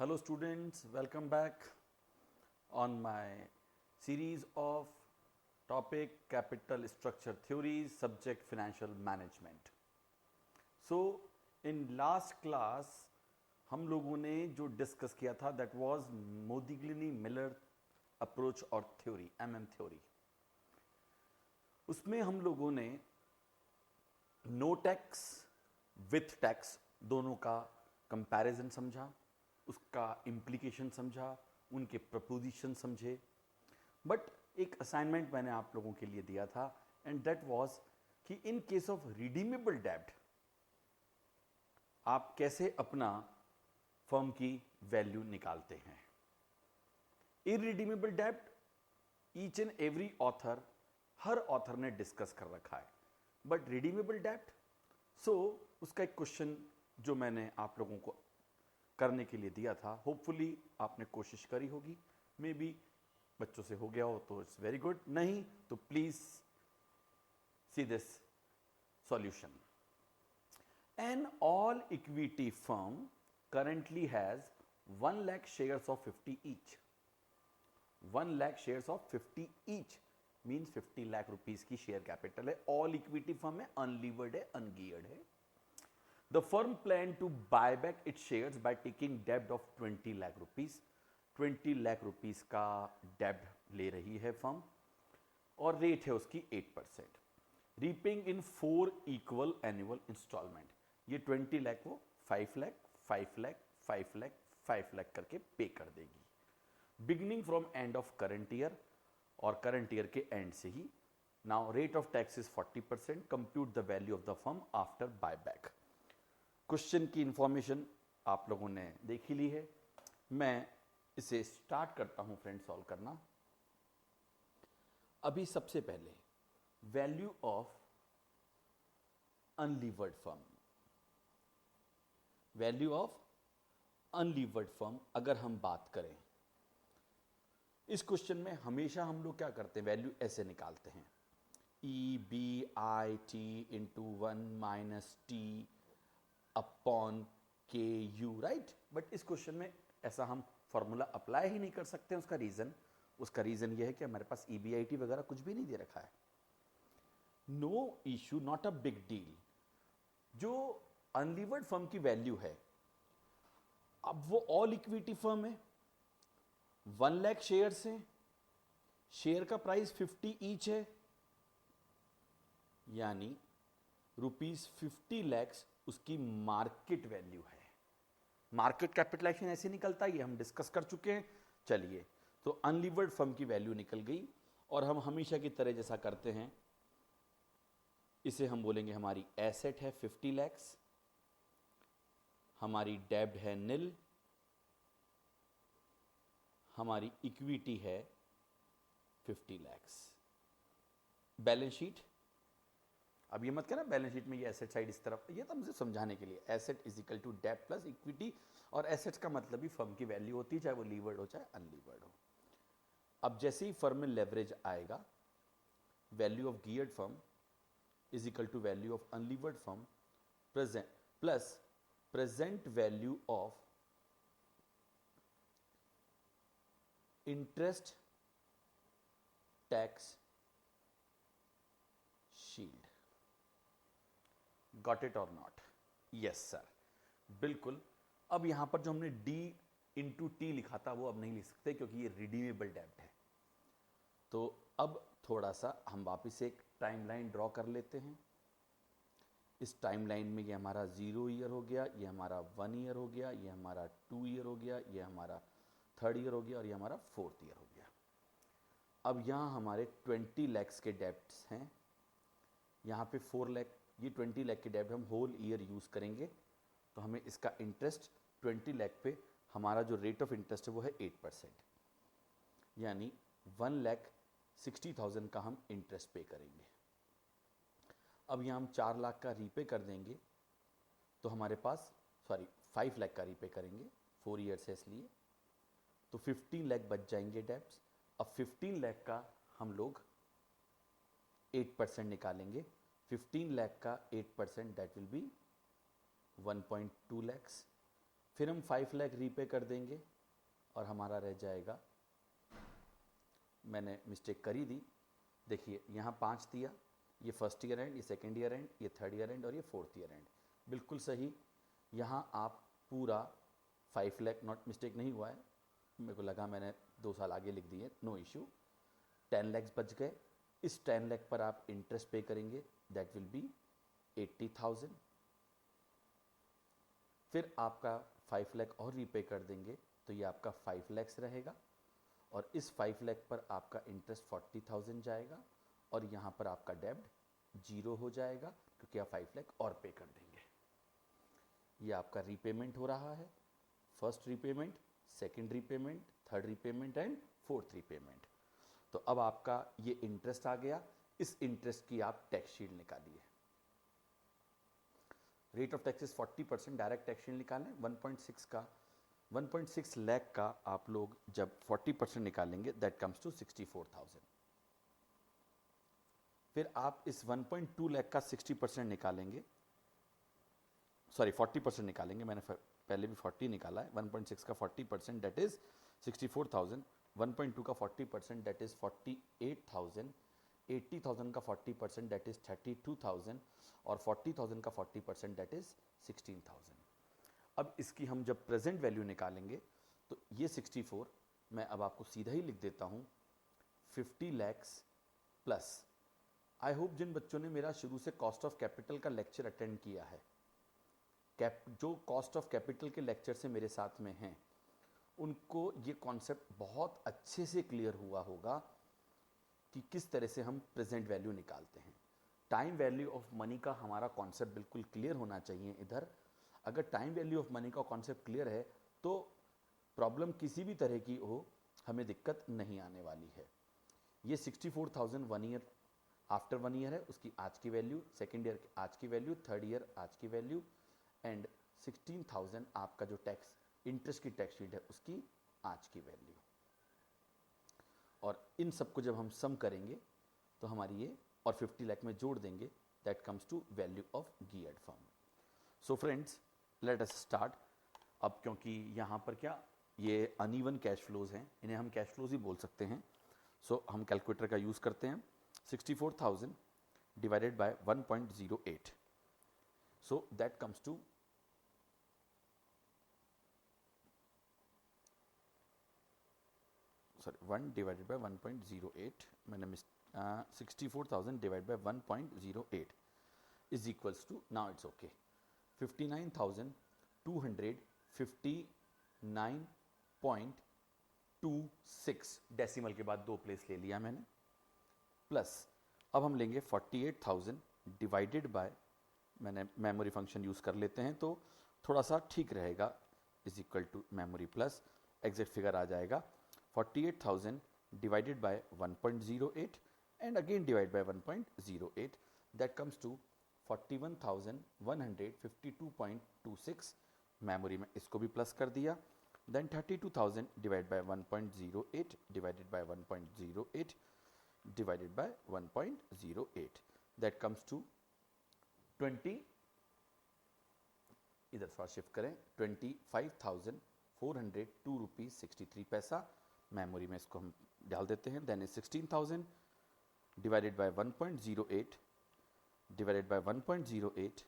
Hello students, welcome back on my series of topic capital structure theories, subject financial management. So in last class हम लोगों ने जो discuss किया था that was मोदिग्लिनी Miller approach और theory, MM theory. उसमें हम लोगों ने नो टैक्स विथ टैक्स दोनों का कंपैरिजन समझा, उसका इम्प्लीकेशन समझा, उनके प्रपोजिशन समझे. बट एक असाइनमेंट मैंने आप लोगों के लिए दिया था एंड दैट वाज कि इन केस ऑफ रिडीमेबल डेब्ट आप कैसे अपना फर्म की वैल्यू निकालते हैं. इरिडीमेबल डेब्ट each and every author, her author ने डिस्कस कर रखा है. बट रिडीमेबल डेब्ट, सो उसका एक क्वेश्चन जो मैंने आप लोगों को करने के लिए दिया था, होपफुली आपने कोशिश करी होगी. मे बी बच्चों से हो गया हो तो इट्स वेरी गुड, नहीं तो please see this solution. An all equity firm currently has 1 lakh shares of 50 each. 1 lakh shares of 50 each means 50 lakh rupees की शेयर कैपिटल है. ऑल इक्विटी फर्म है, अनलीवर्ड है, अनगियर्ड है. The firm planned to buy back its shares by taking debt of 20 lakh rupees. 20 lakh rupees का डेब्ट ले रही है फर्म और रेट है उसकी 8%. रीपेइंग इन 4 इक्वल एनुअल इंस्टॉलमेंट. ये 20 लाख वो 5 लाख 5 लाख 5 लाख 5 लाख करके पे कर देगी. Beginning from end of current year, और करंट ईयर के एंड से ही. Now rate of tax is 40%. Compute the value of the firm after buy back. Question की इंफॉर्मेशन आप लोगों ने देख ही ली है. मैं इसे स्टार्ट करता हूं फ्रेंड सॉल्व करना. अभी सबसे पहले value of unlevered firm. Value of unlevered firm अगर हम बात करें, इस क्वेश्चन में हमेशा हम लोग क्या करते हैं, वैल्यू ऐसे निकालते हैं. E B I T into 1 minus T upon K U, right. But इस क्वेश्चन में ऐसा हम फॉर्मूला अप्लाई ही नहीं कर सकते. उसका रीजन यह है कि हमारे पास ईबीआईटी वगैरह कुछ भी नहीं दे रखा है. No issue, not a big deal. जो अनलीवर्ड फर्म की वैल्यू है, अब वो ऑल इक्विटी फर्म है, 1 लाख शेयर्स हैं, शेयर का प्राइस 50 ईच है, यानी ₹50 लाख उसकी मार्केट वैल्यू है. मार्केट कैपिटलाइजेशन ऐसे निकलता है, ये हम डिस्कस कर चुके हैं. चलिए, तो अनलीवर्ड फर्म की वैल्यू निकल गई और हम हमेशा की तरह जैसा करते हैं, इसे हम बोलेंगे हमारी एसेट है 50 लाख, हमारी डेब्ट है निल, हमारी इक्विटी है 50 लाख. बैलेंस शीट, अब ये मत कहना बैलेंस शीट में ये एसेट साइड इस तरफ, ये तो मुझे समझाने के लिए. एसेट इज इक्वल टू डेब्ट प्लस इक्विटी, और एसेट्स का मतलब ही फर्म की वैल्यू होती है, चाहे वो लीवर्ड हो चाहे अनलीवर्ड हो. अब जैसे ही फर्म में लेवरेज आएगा, value of geared firm is equal to value of unlevered firm present plus present value of interest tax shield. Got it और नॉट? यस सर, बिल्कुल. अब यहां पर जो हमने D इंटू टी लिखा था वो अब नहीं लिख सकते क्योंकि ये रिडीमेबल डेब्ट है. तो अब थोड़ा सा हम वापस एक टाइमलाइन ड्रॉ कर लेते हैं. इस टाइमलाइन में ये हमारा 0 ईयर हो गया, ये हमारा 1 ईयर हो गया, ये हमारा 2 ईयर हो गया, ये हमारा 3rd ईयर हो गया और ये हमारा 4th ईयर हो गया. अब यहाँ हमारे 20 लैक्स के डेब्ट्स हैं, यहाँ पे 4 लाख, ये 20 लाख के डेब्ट हम होल ईयर यूज़ करेंगे. तो हमें इसका इंटरेस्ट 20 लाख पे हमारा जो रेट ऑफ इंटरेस्ट है वो है 8%, यानी 1,60,000 का हम इंटरेस्ट पे करेंगे. अब यहाँ हम 4 लाख का रीपे कर देंगे, तो हमारे पास 5 लाख का रीपे करेंगे, 4 ईयर्स है इसलिए, तो 15 लाख बच जाएंगे डेब्ट्स. अब 15 लाख का हम लोग 8% निकालेंगे. 15 लाख का 8% दैट विल बी 1.2 lakhs. फिर हम 5 लाख रीपे कर देंगे और हमारा रह जाएगा, मैंने मिस्टेक करी दी, देखिए यहाँ 5 दिया, ये फर्स्ट ईयर एंड, ये सेकेंड ईयर एंड, ये थर्ड ईयर एंड और ये फोर्थ ईयर एंड, बिल्कुल सही। यहाँ आप पूरा 5 लाख, नॉट मिस्टेक नहीं हुआ है, मेरे को लगा मैंने 2 साल आगे लिख दिए, नो इशू। 10 लाख बच गए। इस 10 लाख पर आप इंटरेस्ट पे करेंगे, दैट विल बी 80,000। फिर आपका 5 लाख और रीपे कर देंगे तो ये आपका 5 लाख रहेगा, और इस 5 लाख पर आपका इंटरेस्ट 40,000 जाएगा, और यहाँ पर आपका डेब्ट 0 हो जाएगा क्योंकि आप 5 लाख और पे कर देंगे। ये आपका रीपेमेंट हो रहा है, first repayment, second repayment, third repayment and fourth repayment. तो अब आपका ये इंटरेस्ट आ गया, इस इंटरेस्ट की आप टैक्स शीट निकालिए। Rate of tax is 40%, direct tax sheet निकालें। 1.6 लाख का आप लोग जब 40% निकालेंगे, दैट कम्स टू 64,000। फिर आप इस 1.2 लाख का 60% निकालेंगे, सॉरी 40% निकालेंगे, मैंने पहले भी 40 निकाला है। 1.6 का 40% दैट इज 64,000, 1.2 का 40% दैट इज 48,000, 80,000 का 40% दैट इज 32,000, और 40,000 का 40% दैट इज 16,000। अब इसकी हम जब प्रेजेंट वैल्यू निकालेंगे तो ये 64 मैं अब आपको सीधा ही लिख देता हूँ 50 लैक्स प्लस। आई होप जिन बच्चों ने मेरा शुरू से कॉस्ट ऑफ कैपिटल का लेक्चर अटेंड किया है, जो कॉस्ट ऑफ कैपिटल के लेक्चर से मेरे साथ में हैं, उनको ये कॉन्सेप्ट बहुत अच्छे से क्लियर हुआ होगा कि किस तरह से हम प्रेजेंट वैल्यू निकालते हैं। टाइम वैल्यू ऑफ मनी का हमारा कॉन्सेप्ट बिल्कुल क्लियर होना चाहिए इधर। अगर टाइम वैल्यू ऑफ मनी का कॉन्सेप्ट क्लियर है तो प्रॉब्लम किसी भी तरह की हो, हमें दिक्कत नहीं आने वाली है। ये 64,000 1 ईयर आफ्टर 1 ईयर है, उसकी आज की वैल्यू, सेकेंड ईयर आज की वैल्यू, थर्ड ईयर आज की वैल्यू, एंड 16,000 आपका जो टैक्स इंटरेस्ट की टैक्स शीट है उसकी आज की वैल्यू। और इन सबको जब हम सम करेंगे तो हमारी ये, और 50 लाख में जोड़ देंगे, that comes to value of geared firm. So friends, let us start. अब क्योंकि यहाँ पर क्या ये अनइवन कैश फ्लोज हैं, इन्हें हम कैश फ्लोज ही बोल सकते हैं। सो हम कैलकुलेटर का यूज़ करते हैं। 64,000 divided by 1.08, so that comes to sorry 1 divided by 1.08, मैंने 64,000 divide by 1.08 is equals to, now it's okay, 59,259.26 decimal के बाद 2 प्लेस ले लिया मैंने, प्लस अब हम लेंगे 48,000 डिवाइडेड बाय, मैंने मेमोरी फंक्शन यूज़ कर लेते हैं तो थोड़ा सा ठीक रहेगा, is equal to memory plus exact figure आ जाएगा 48,000 divided by 1.08 and again divide by 1.08, that comes to 41,152.26। Memory में इसको भी प्लस कर दिया, then 32,000 divided by 1.08 divided by 1.08 divided by 1.08, that comes to 20, इधर थोड़ा शिफ्ट करें, 25,402 रुपीज़ 63 पैसा। मेमोरी में इसको हम डाल देते हैं, then is 16,000 divided by 1.08 divided by 1.08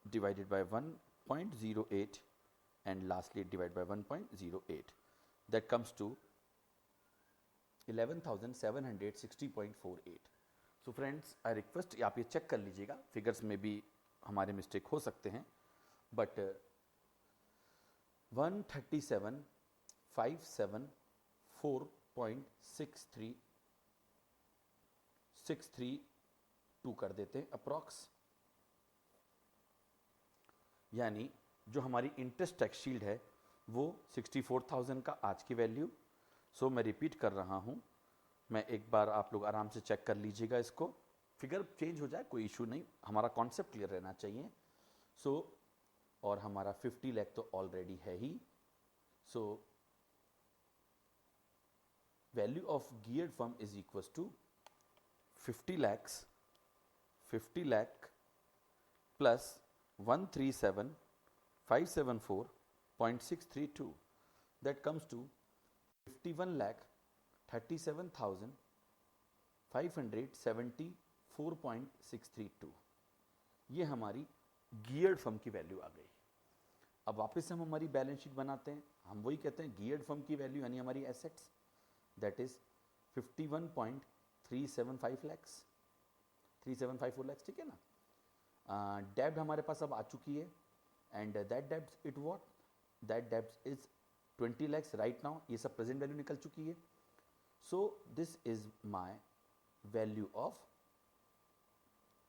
divided by 1.08 and lastly divide by 1.08, that comes to 11,760.48। So friends, I request आप ये चेक कर लीजिएगा, फिगर्स में भी हमारे मिस्टेक हो सकते हैं, बट 137,574.632 कर देते हैं अप्रॉक्स, यानी जो हमारी इंटरेस्ट टैक्स शील्ड है वो 64,000 का आज की वैल्यू। सो मैं रिपीट कर रहा हूँ, मैं एक बार आप लोग आराम से चेक कर लीजिएगा इसको, फिगर चेंज हो जाए कोई इशू नहीं, हमारा कॉन्सेप्ट क्लियर रहना चाहिए। सो और हमारा 50 लाख तो ऑलरेडी है ही, so value of geared firm is equal to 50 lakh plus 137 574.632, that comes to 51,37,574.632. ये हमारी गियर्ड फर्म की वैल्यू आ गई। अब वापस हम हमारी बैलेंस शीट बनाते हैं, हम वही कहते हैं गियर्ड फर्म की वैल्यू यानी हमारी assets, that is 51.375 lakhs, 3754 lakhs, ठीक है ना। डेब्ट हमारे पास अब आ चुकी है, एंड दैट डेब्ट इट व्हाट, दैट डेब्ट इज 20 लैक्स राइट नाउ, ये सब प्रेजेंट वैल्यू निकल चुकी है। So this is my value of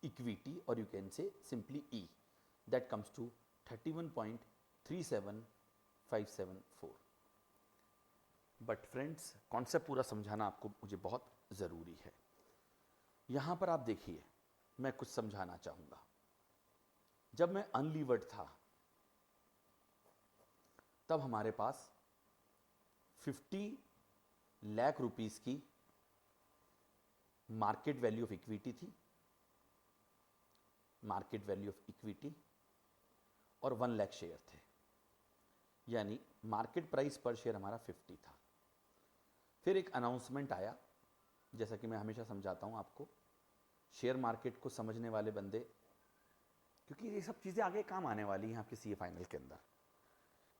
equity, और यू कैन से सिंपली ई, that comes to 31.37574। But friends, concept पूरा समझाना आपको मुझे बहुत ज़रूरी है। यहाँ पर आप देखिए, मैं कुछ समझाना चाहूँगा। जब मैं अनलीवर्ड था तब हमारे पास 50 लाख रुपीस की मार्केट वैल्यू ऑफ इक्विटी थी, मार्केट वैल्यू ऑफ इक्विटी, और 1 लाख शेयर थे, यानी मार्केट प्राइस पर शेयर हमारा 50 था। फिर एक अनाउंसमेंट आया, जैसा कि मैं हमेशा समझाता हूं आपको, शेयर मार्केट को समझने वाले बंदे, क्योंकि ये सब चीजें आगे काम आने वाली हैं आपके सीए फाइनल के अंदर।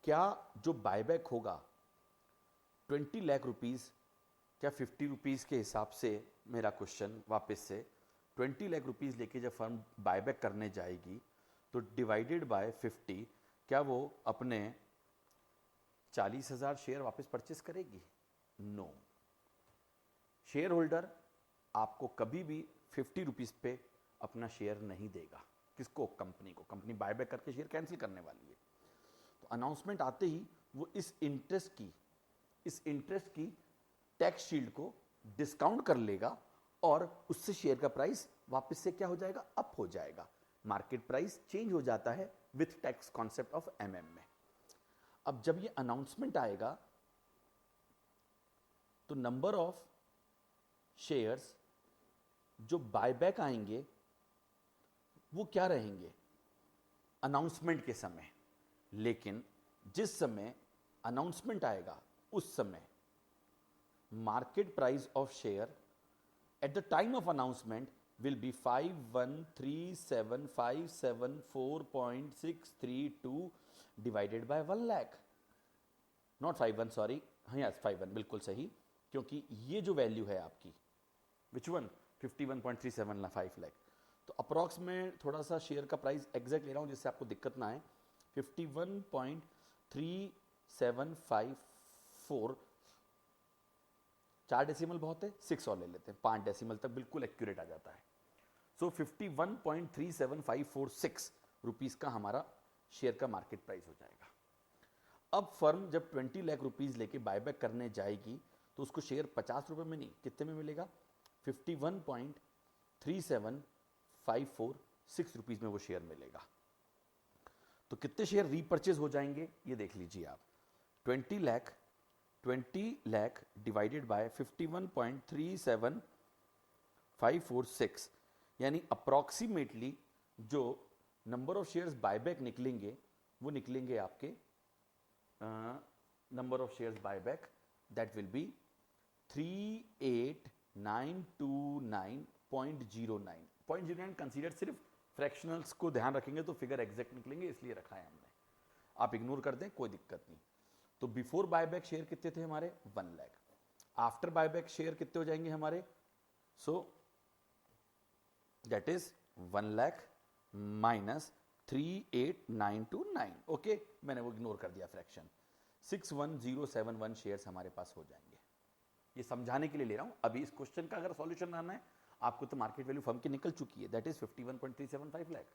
क्या जो बायबैक होगा 20 लाख रुपीस, क्या 50 रुपीस के हिसाब से, मेरा क्वेश्चन वापस से, 20 लाख रुपीस लेके जब फर्म बायबैक करने जाएगी तो डिवाइडेड बाय 50, क्या वो अपने 40,000 शेयर वापस परचेस करेगी? नो। शेयर होल्डर आपको कभी भी 50 रुपीस पे अपना शेयर नहीं देगा। किसको? कंपनी को। कंपनी बायबैक करके शेयर कैंसिल करने वाली है। तो अनाउंसमेंट आते ही वो इस इंटरेस्ट की टैक्स शील्ड को डिस्काउंट कर लेगा, और उससे शेयर का प्राइस वापस से क्या हो जाएगा? अप हो जाएगा। मार्केट प्राइस चेंज हो जाता है with tax concept of MM में। अब जब ये अनाउंसमेंट आएगा तो नंबर ऑफ शेयर्स जो बायबैक आएंगे वो क्या रहेंगे? अनाउंसमेंट के समय। लेकिन जिस समय अनाउंसमेंट आएगा उस समय market price of share at the time of announcement will be 51,37,574.632 divided by 1 lakh, not 51, sorry, हाँ यस 51 बिल्कुल सही, क्योंकि ये जो वैल्यू है आपकी, विच वन, 51.375 लाख। तो अप्रॉक्स में थोड़ा सा शेयर का प्राइस एग्जैक्ट ले रहा हूँ जिससे आपको दिक्कत ना आए। 51.3754, 4 डेसिमल बहुत है, 6 और ले लेते हैं, 5 डेसिमल तक बिल्कुल एक्यूरेट आ जाता है। सो 51.37546 रुपीस का हमारा शेयर का मार्केट प्राइस हो जाएगा। अब फर्म जब 20 लाख रुपीस लेके बायबैक करने जाएगी तो उसको शेयर 50 रुपए में नहीं, कितने में मिलेगा? 51.37546 रुपीस में वो शेयर मिलेगा। तो कितने शेयर रीपर्चेज हो जाएंगे ये देख लीजिए आप। 20 लाख डिवाइडेड बाय 51.37546, यानी अप्रॉक्सीमेटली जो नंबर ऑफ शेयर्स बायबैक निकलेंगे वो निकलेंगे आपके number of shares buyback, that will B 38,929.09। 0.09 consider, सिर्फ फ्रैक्शनल्स को ध्यान रखेंगे तो फिगर एग्जैक्ट निकलेंगे, इसलिए रखा है हमने। आप इग्नोर कर दें कोई दिक्कत नहीं। तो बिफोर बायबैक शेयर कितने थे हमारे? 1 लाख। आफ्टर बायबैक शेयर कितने हो जाएंगे हमारे? So that is 1 lakh minus 38,929। Okay, मैंने वो इग्नोर कर दिया फ्रैक्शन। 61,071 शेयर्स हमारे पास हो जाएंगे। ये समझाने के लिए ले रहा हूं। अभी इस क्वेश्चन का अगर सॉल्यूशन आना है आपको, तो मार्केट वैल्यू फर्म की निकल चुकी है, दैट इज 51.375 लाख।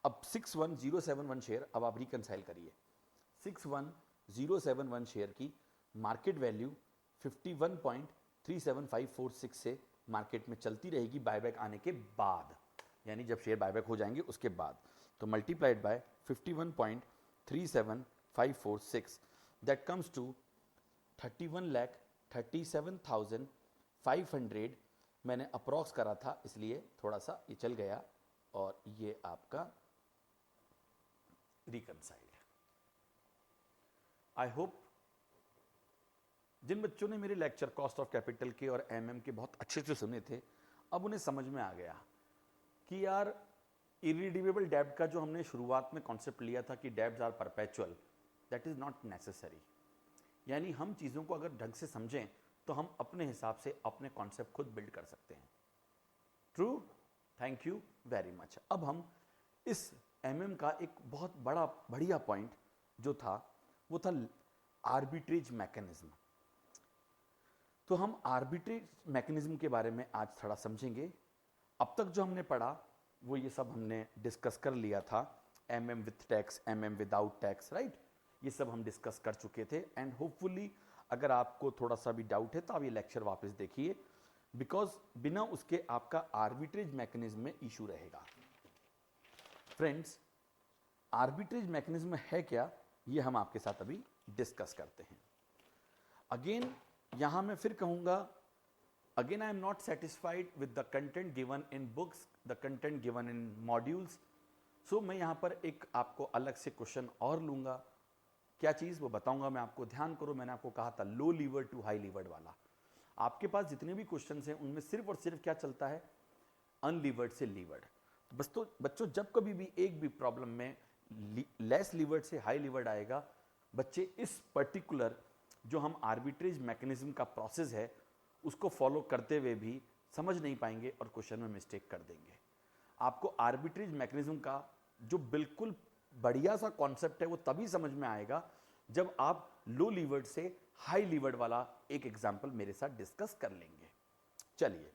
अब 61,071 शेयर, अब आप रिकंसाइल करिए। 61,071 शेयर की मार्केट वैल्यू 51.37546 से मार्केट में चलती रहेगी बायबैक आने के बाद, यानी जब शेयर बायबैक हो जाएंगे उसके बाद। तो multiplied by 51.37546, that comes to 31,37,500। मैंने अप्रॉक्स करा था इसलिए थोड़ा सा ये चल गया, और ये आपका रिकंसाइल्ड। आई होप जिन बच्चों ने मेरे लेक्चर कॉस्ट ऑफ कैपिटल के और एमएम के बहुत अच्छे से सुने थे, अब उन्हें समझ में आ गया कि यार इरिडीमेबल डेब्ट का जो हमने शुरुआत में कॉन्सेप्ट लिया था कि debts are perpetual, that is not necessary. यानी हम चीज़ों को अगर ढंग से समझें तो हम अपने हिसाब से अपने कॉन्सेप्ट खुद बिल्ड कर सकते हैं। True, thank you very much. अब हम इस एमएम का एक बहुत बड़ा बढ़िया पॉइंट जो था वो था आर्बिट्रेज मैकेनिज्म। तो हम आर्बिट्रेज मैकेनिज्म के बारे में आज थोड़ा समझेंगे। अब तक जो हमने पढ़ा वो ये सब हमने डिस्कस कर लिया था, MM with tax, MM without tax, right, ये सब हम डिस्कस कर चुके थे। एंड होपफुली अगर आपको थोड़ा सा भी डाउट है तो आप ये लेक्चर वापस देखिए, बिकॉज बिना उसके आपका आर्बिट्रेज मैकेनिज्म में इशू रहेगा। फ्रेंड्स, आर्बिट्रेज मैकेनिज्म है क्या, ये हम आपके साथ अभी डिस्कस करते हैं। अगेन यहां मैं फिर कहूंगा, again I am not satisfied with the content given in books, the content given in modules. So मैं यहां पर एक आपको अलग से क्वेश्चन और लूंगा। क्या चीज वो बताऊंगा मैं आपको, ध्यान करो, मैंने आपको कहा था लो लीवर्ड टू हाई लीवर्ड वाला। आपके पास जितने भी क्वेश्चंस हैं उनमें सिर्फ और सिर्फ क्या चलता है, अनलीवर्ड से लीवर्ड। बस तो बच्चों जब कभी भी एक भी प्रॉब्लम में लेस लीवर्ड से हाई लीवर्ड आएगा, बच्चे इस पर्टिकुलर जो हम आर्बिट्रेज मैकेनिज्म का प्रोसेस है उसको फॉलो करते हुए भी समझ नहीं पाएंगे और क्वेश्चन में मिस्टेक कर देंगे। आपको आर्बिट्रेज मैकेनिज्म का जो बिल्कुल बढ़िया सा कॉन्सेप्ट है वो तभी समझ में आएगा जब आप लो लीवर्ड से हाई लीवर्ड वाला एक एग्जांपल मेरे साथ डिस्कस कर लेंगे। चलिए,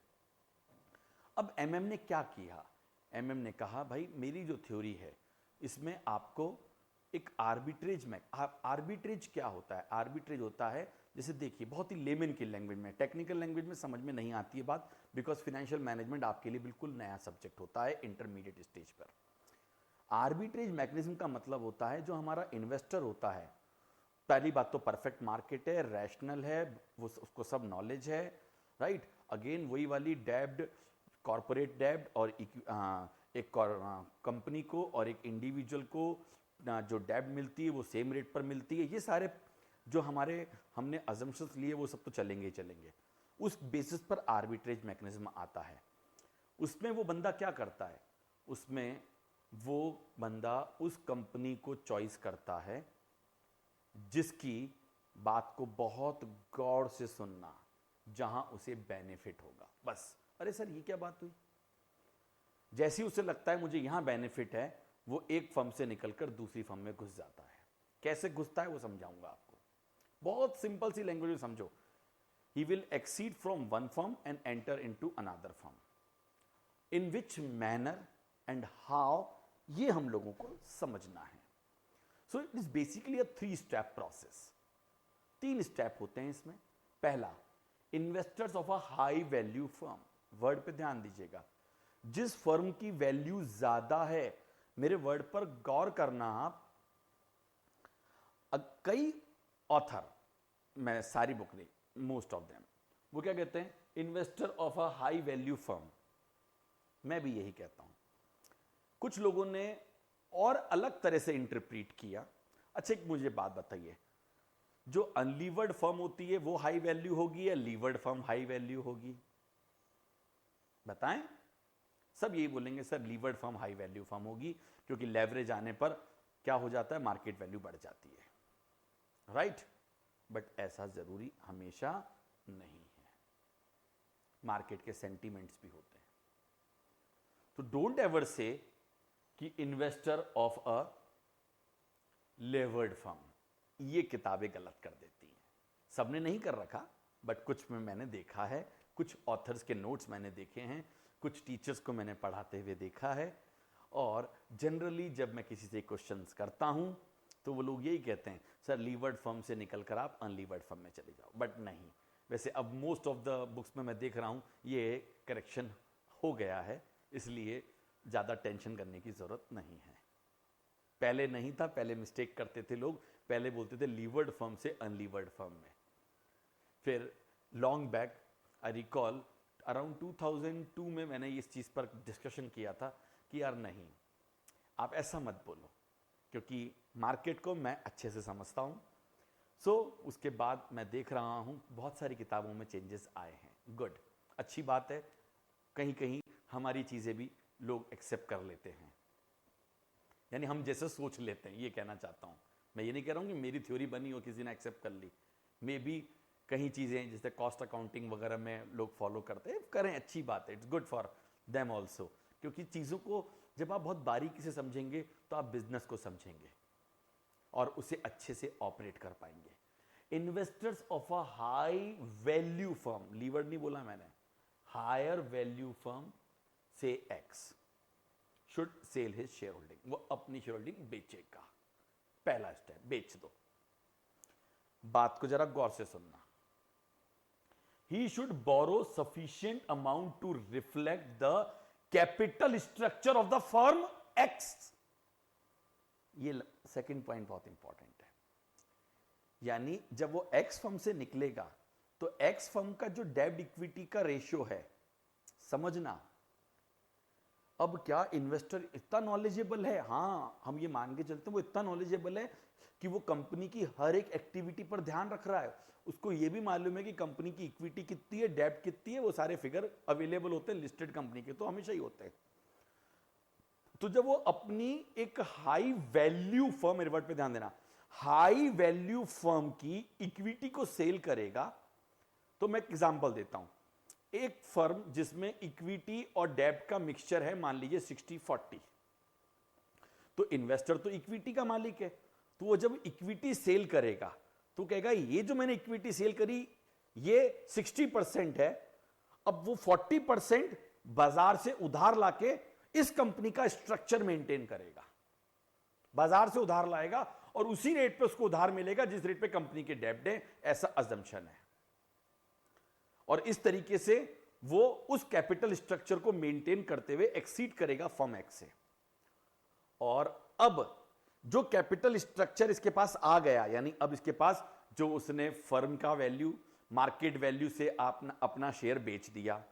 अब एमएम ने क्या किया, एमएम ने कहा भाई मेरी जो थ्योरी है इसमें आपको एक आर्बिट्रेज में, आर्बिट्रेज क्या होता है, आर्बिट्रेज होता है जैसे देखिए बहुत ही लेमन की लैंग्वेज में, टेक्निकल लैंग्वेज में समझ में नहीं आती है बात, बिकॉज फाइनेंशियल मैनेजमेंट आपके लिए बिल्कुल नया सब्जेक्ट होता है इंटरमीडिएट स्टेज पर। आर्बिट्रेज मैकेनिज्म का मतलब होता है जो हमारा इन्वेस्टर होता है, पहली बात तो परफेक्ट मार्केट है, रैशनल है, वो उसको सब नॉलेज है, राइट। अगेन वही वाली डेब्ट, कॉर्पोरेट डेब्ट और एक कंपनी को और एक इंडिविजुअल को जो डेब्ट मिलती है वो सेम रेट पर मिलती है। ये सारे जो हमने अजम्पशंस लिए वो सब तो चलेंगे ही चलेंगे। उस बेसिस पर आर्बिट्रेज मैकेनिज्म आता है। उसमें वो बंदा क्या करता है, उसमें वो बंदा उस कंपनी को चॉइस करता है जिसकी बात को बहुत गौर से सुनना, जहां उसे बेनिफिट होगा। बस, अरे सर ये क्या बात हुई, जैसे ही उसे लगता है मुझे यहां बेनिफिट है वो एक फर्म से निकलकर दूसरी फर्म में घुस जाता है। कैसे घुसता है वो समझाऊंगा आपको, बहुत सिंपल सी लैंग्वेज में समझो। He will exceed from one firm and enter into another firm. In which manner and how, ये हम लोगों को समझना है। So it is basically a 3 step process. 3 step होते हैं इसमें। पहला, investors of a high value firm, word पे ध्यान दीजिएगा, जिस फर्म की वैल्यू ज्यादा है, मेरे वर्ड पर गौर करना आप। कई ऑथर, मैं सारी बुक नहीं, मोस्ट ऑफ देम, वो क्या कहते हैं, investor of a high value firm. मैं भी यही कहता हूं। कुछ लोगों ने और अलग तरह से इंटरप्रीट किया। अच्छा एक मुझे बात बताइए, जो अनलीवर्ड फर्म होती है वो हाई वैल्यू होगी या लीवर्ड फर्म हाई वैल्यू होगी, बताएं। सब यही बोलेंगे sir levered firm high value firm होगी, क्योंकि लेवरेज आने पर क्या हो जाता है, मार्केट वैल्यू बढ़ जाती है, राइट। बट ऐसा जरूरी हमेशा नहीं है, मार्केट के सेंटीमेंट्स भी होते हैं। तो डोंट एवर से कि investor of a levered firm, ये किताबें गलत कर देती हैं। सबने नहीं कर रखा, बट कुछ में मैंने देखा है, कुछ ऑथर्स के नोट्स मैंने देखे हैं, कुछ टीचर्स को मैंने पढ़ाते हुए देखा है। और जनरली जब मैं किसी से क्वेश्चंस करता हूं तो वो लोग यही कहते हैं सर लीवर्ड फर्म से निकलकर आप अनलीवर्ड फर्म में चले जाओ। बट नहीं, वैसे अब मोस्ट ऑफ द बुक्स में मैं देख रहा हूं ये करेक्शन हो गया है, इसलिए ज़्यादा टेंशन करने की ज़रूरत नहीं है। पहले नहीं था, पहले मिस्टेक करते थे लोग, पहले बोलते थे लीवर्ड फर्म से अनलीवर्ड फर्म में। फिर long back I recall around 2002 में मैंने इस चीज़ पर डिस्कशन किया था कि यार नहीं, आप ऐसा मत बोलो, क्योंकि मार्केट को मैं अच्छे से समझता हूँ। उसके बाद मैं देख रहा हूं बहुत सारी किताबों में चेंजेस आए हैं, गुड, अच्छी बात है। कहीं कहीं हमारी चीजें भी लोग एक्सेप्ट कर लेते हैं, यानी हम जैसे सोच लेते हैं, ये कहना चाहता हूं। मैं ये नहीं कह रहा हूं कि मेरी थ्योरी बनी और किसी ने एक्सेप्ट कर ली, मे बी कहीं चीजें जैसे कॉस्ट अकाउंटिंग वगैरह में लोग फॉलो करते हैं, करें, अच्छी बात है, it's good for them also. क्योंकि चीजों को जब आप बहुत बारीकी से समझेंगे तो आप बिजनेस को समझेंगे और उसे अच्छे से ऑपरेट कर पाएंगे। Investors of a high value firm, levered नहीं बोला मैंने, हायर वैल्यू फर्म से X should sell his share holding, वो अपनी शेयर होल्डिंग बेचेगा। पहला स्टेप, बेच दो। बात को जरा गौर से सुनना। He should borrow sufficient amount to reflect the capital structure of the firm X. ये सेकंड पॉइंट बहुत इंपॉर्टेंट है। यानी जब वो एक्स फर्म से निकलेगा तो एक्स फर्म का जो डेब्ट इक्विटी का रेशियो है, समझना। अब क्या इन्वेस्टर इतना नॉलेजेबल है? हां, हम ये मान के चलते हैं वो इतना नॉलेजेबल है कि वो कंपनी की हर एक एक्टिविटी पर ध्यान रख रहा है। उसको ये भी मालूम है कि कंपनी की इक्विटी कितनी है, डेब्ट कितनी है, वो सारे फिगर अवेलेबल होते हैं लिस्टेड कंपनी के, तो हमेशा ही होते हैं। तो जब वो अपनी एक हाई वैल्यू फर्म, मेरे वर्ड पे ध्यान देना, हाई वैल्यू फर्म की इक्विटी को सेल करेगा, तो मैं एग्जांपल देता हूं। एक फर्म जिसमें इक्विटी और डेब्ट का मिक्सचर है, मान लीजिए 60-40, तो इन्वेस्टर तो इक्विटी का मालिक है, तो वो जब इक्विटी सेल करेगा तो कहेगा ये जो मैंने इक्विटी सेल करी ये 60% है, अब वो 40% बाजार से उधार लाके इस कंपनी का स्ट्रक्चर मेंटेन करेगा। बाजार से उधार लाएगा और उसी रेट पे उसको उधार मिलेगा जिस रेट पे कंपनी के डेब्ट है, ऐसा अजम्पशन है। और इस तरीके से वो उस कैपिटल स्ट्रक्चर को मेंटेन करते हुए एक्सीड करेगा फर्म एक्स से। और अब जो कैपिटल स्ट्रक्चर इसके पास आ गया, यानी अब इसके पास जो उसने फर्म का वैल्यू मार्केट वैल्यू से अपना शेयर बेच दिया।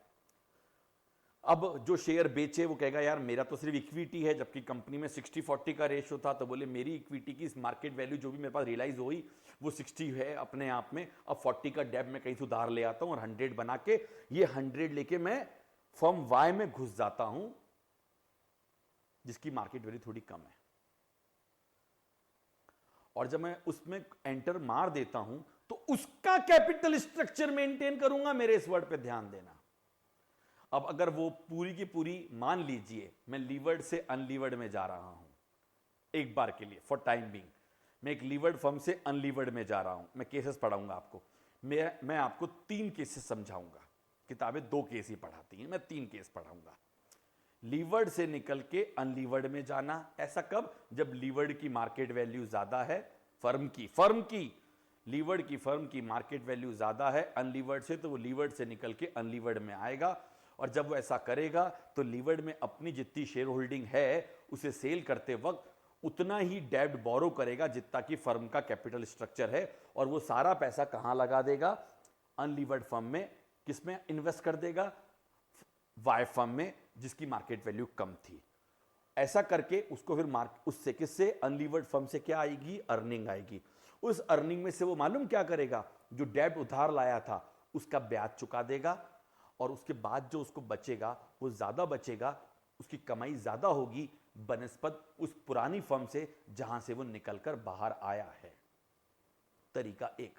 अब जो शेयर बेचे वो कहेगा यार मेरा तो सिर्फ इक्विटी है, जबकि कंपनी में 60-40 का रेशियो था, तो बोले मेरी इक्विटी की मार्केट वैल्यू जो भी मेरे पास रियलाइज हुई वो 60 है अपने आप में, अब 40 का डेब्ट में कहीं से उधार ले आता हूं और 100 बना के ये 100 लेके मैं फर्म वाई में घुस जाता हूं जिसकी मार्केट वैल्यू थोड़ी कम है। और जब मैं उसमें एंटर मार देता हूं तो उसका कैपिटल स्ट्रक्चर मेंटेन करूंगा, मेरे इस वर्ड पे ध्यान देना। अब अगर वो पूरी की पूरी, मान लीजिए मैं लीवर्ड से अनलीवर्ड में जा रहा हूं एक बार के लिए, फॉर टाइम बीइंग मैं एक लीवर्ड फर्म से अनलीवर्ड में जा रहा हूं, मैं केसेस पढ़ाऊंगा आपको, मैं आपको 3 केसेस समझाऊंगा। किताबें 2 केस ही पढ़ाती हैं, मैं 3 केस पढ़ाऊंगा। लीवर्ड से निकल के अनलीवर्ड में जाना, ऐसा कब? जब लीवर्ड की मार्केट वैल्यू ज्यादा है, फर्म की लीवर्ड की फर्म की मार्केट वैल्यू ज्यादा है अनलीवर्ड से, तो वो लीवर्ड से निकल के अनलीवर्ड में आएगा। और जब वो ऐसा करेगा तो लीवर्ड में अपनी जितनी शेयर होल्डिंग है उसे सेल करते वक्त उतना ही डेब्ट बोरो करेगा जितना कि फर्म का कैपिटल स्ट्रक्चर है, और वो सारा पैसा कहां लगा देगा? अनलीवर्ड फर्म में। किसमें इन्वेस्ट कर देगा? वाई फर्म में, जिसकी मार्केट वैल्यू कम थी। ऐसा करके उसको फिर उससे किससे? अनलीवर्ड फर्म से क्या आएगी? अर्निंग आएगी। उस अर्निंग में से वो मालूम क्या करेगा? जो डेब्ट उधार लाया था उसका ब्याज चुका देगा, और उसके बाद जो उसको बचेगा वो ज्यादा बचेगा, उसकी कमाई ज्यादा होगी बनस्पत उस पुरानी फर्म से जहां से वो निकलकर बाहर आया है। तरीका 1।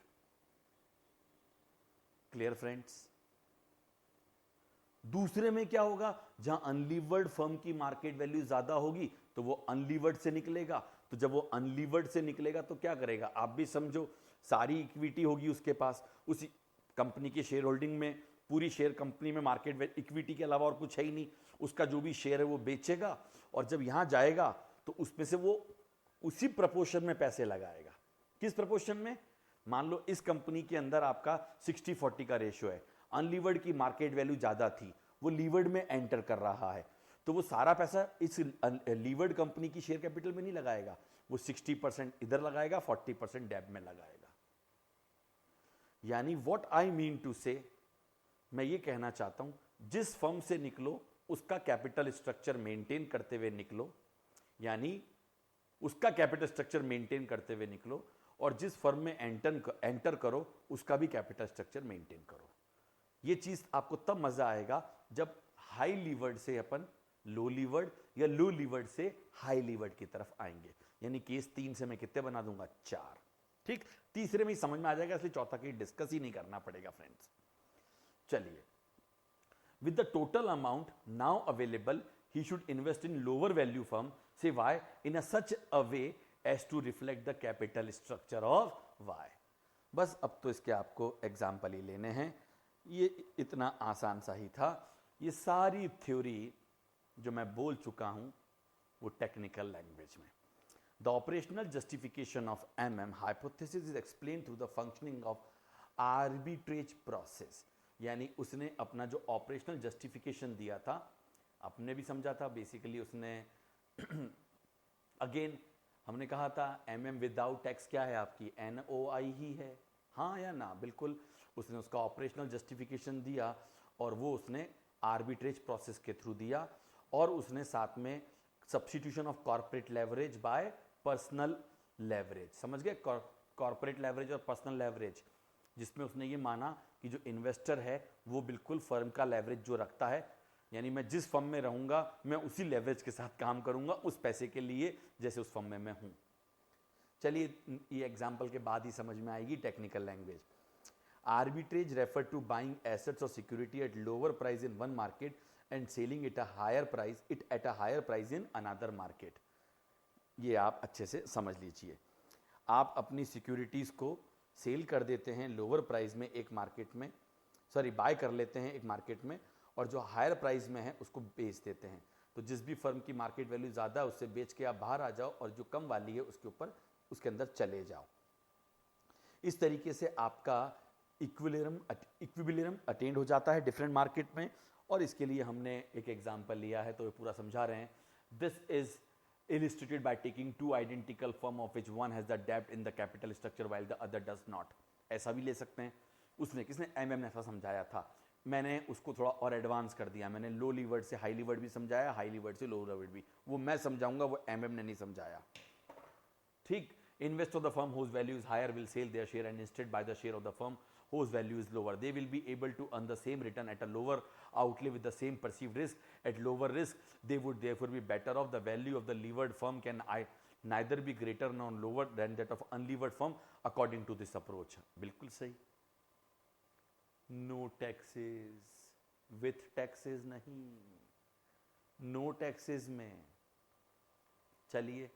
Clear friends? दूसरे में क्या होगा? जहां अनलीवर्ड फर्म की मार्केट वैल्यू ज्यादा होगी तो वो अनलीवर्ड से निकलेगा, तो जब वो अनलीवर्ड से निकलेगा तो क्या करेगा? आप भी समझो, सारी इक्विटी होगी उसके पास, उसी कंपनी की शेयर होल्डिंग में, पूरी शेयर कंपनी में मार्केट इक्विटी के अलावा और कुछ है ही नहीं, उसका जो भी शेयर है वो बेचेगा, और जब यहां जाएगा तो उसमें से वो उसी प्रपोर्शन में पैसे लगाएगा। किस प्रपोर्शन में? मान लो इस कंपनी के अंदर आपका 60-40 का रेशियो है, अनलीवर्ड की मार्केट वैल्यू ज्यादा थी, वो लीवर्ड में एंटर कर रहा है, तो वो सारा पैसा इस लीवर्ड कंपनी की शेयर कैपिटल में नहीं लगाएगा, वो 60% इधर लगाएगा, 40% डेब्ट में लगाएगा। यानी व्हाट आई मीन टू से, मैं ये कहना चाहता हूं, जिस फर्म से निकलो उसका कैपिटल स्ट्रक्चर मेंटेन करते हुए निकलो, यानी उसका कैपिटल स्ट्रक्चर मेंटेन करते हुए निकलो, और जिस फर्म में एंटर करो उसका भी कैपिटल स्ट्रक्चर मेंटेन करो। ये चीज आपको तब मजा आएगा जब हाई लीवर्ड से अपन लो लीवर्ड या लो लीवर्ड से हाई लीवर्ड की तरफ आएंगे। यानी केस 3 से मैं कितने बना दूंगा, 4। ठीक, तीसरे में ही समझ में आ जाएगा, इसलिए चौथा केस डिस्कस ही नहीं करना पड़ेगा फ्रेंड्स। चलिए, with the total amount now available he should invest in lower value firm, say y, in a such a way as to reflect the capital structure of y। बस अब तो इसके आपको example ही लेने हैं, ये इतना आसान सा ही था। ये सारी थ्योरी जो मैं बोल चुका हूं वो टेक्निकल लैंग्वेज में। The operational justification of MM hypothesis is explain through the functioning of arbitrage process. यानी उसने अपना जो ऑपरेशनल जस्टिफिकेशन दिया था, आपने भी समझा था, बेसिकली उसने अगेन हमने कहा था एमएम विदाउट टैक्स क्या है आपकी, एनओआई ही है, हाँ या ना, बिल्कुल। उसने उसका ऑपरेशनल जस्टिफिकेशन दिया और वो उसने आर्बिट्रेज प्रोसेस के थ्रू दिया, और उसने साथ में substitution of corporate leverage bye personal leverage, समझ गए, कॉर्पोरेट लेवरेज और पर्सनल लेवरेज, जिसमें उसने ये माना कि जो इन्वेस्टर है वो बिल्कुल फर्म का लेवरेज जो रखता है, यानी मैं जिस फर्म में रहूंगा मैं उसी लेवरेज के साथ काम करूंगा उस पैसे के लिए जैसे उस फर्म में मैं हूं। चलिए, ये एग्जांपल के बाद ही समझ में आएगी technical language. Arbitrage refer to buying assets और security at lower price in one market and selling it at a higher price in another market. ये आप अच्छे से समझ लीजिए। आप अपनी सिक्योरिटीज को सेल कर देते हैं लोअर प्राइस में एक मार्केट में, बाय कर लेते हैं एक मार्केट में, और जो हायर प्राइस में है उसको बेच देते हैं। तो जिस भी फर्म की मार्केट वैल्यू ज़्यादा है उससे बेच के आप बाहर आ जाओ और जो कम वाली है उसके ऊपर उसके अंदर चले जाओ। इस तरीके से आपका इक्विलिब्रियम अटेंड हो जाता है डिफरेंट मार्केट में, और इसके लिए हमने एक एग्जांपल लिया है तो ये पूरा समझा रहे हैं। This is illustrated by taking two identical firm of which one has the debt in the capital structure while the other does not। ऐसा भी ले सकते हैं। उसने किसने, एमएम ने ऐसा समझाया था, मैंने उसको थोड़ा और एडवांस कर दिया, मैंने लो लीवर्ड से हाई लीवर्ड भी समझाया, हाई लीवर्ड से लो लीवर्ड भी, वो मैं समझाऊंगा, वो एमएम ने नहीं समझाया। ठीक, invest of the firm whose value is higher will sell their share and instead buy the share of the firm whose value is lower। They will be able to earn the same return at a lower outlay with the same perceived risk। At lower risk, they would therefore be better off। The value of the levered firm can neither be greater nor lower than that of unlevered firm according to this approach। बिल्कुल सही। No taxes, with taxes नहीं, no taxes में। चलिए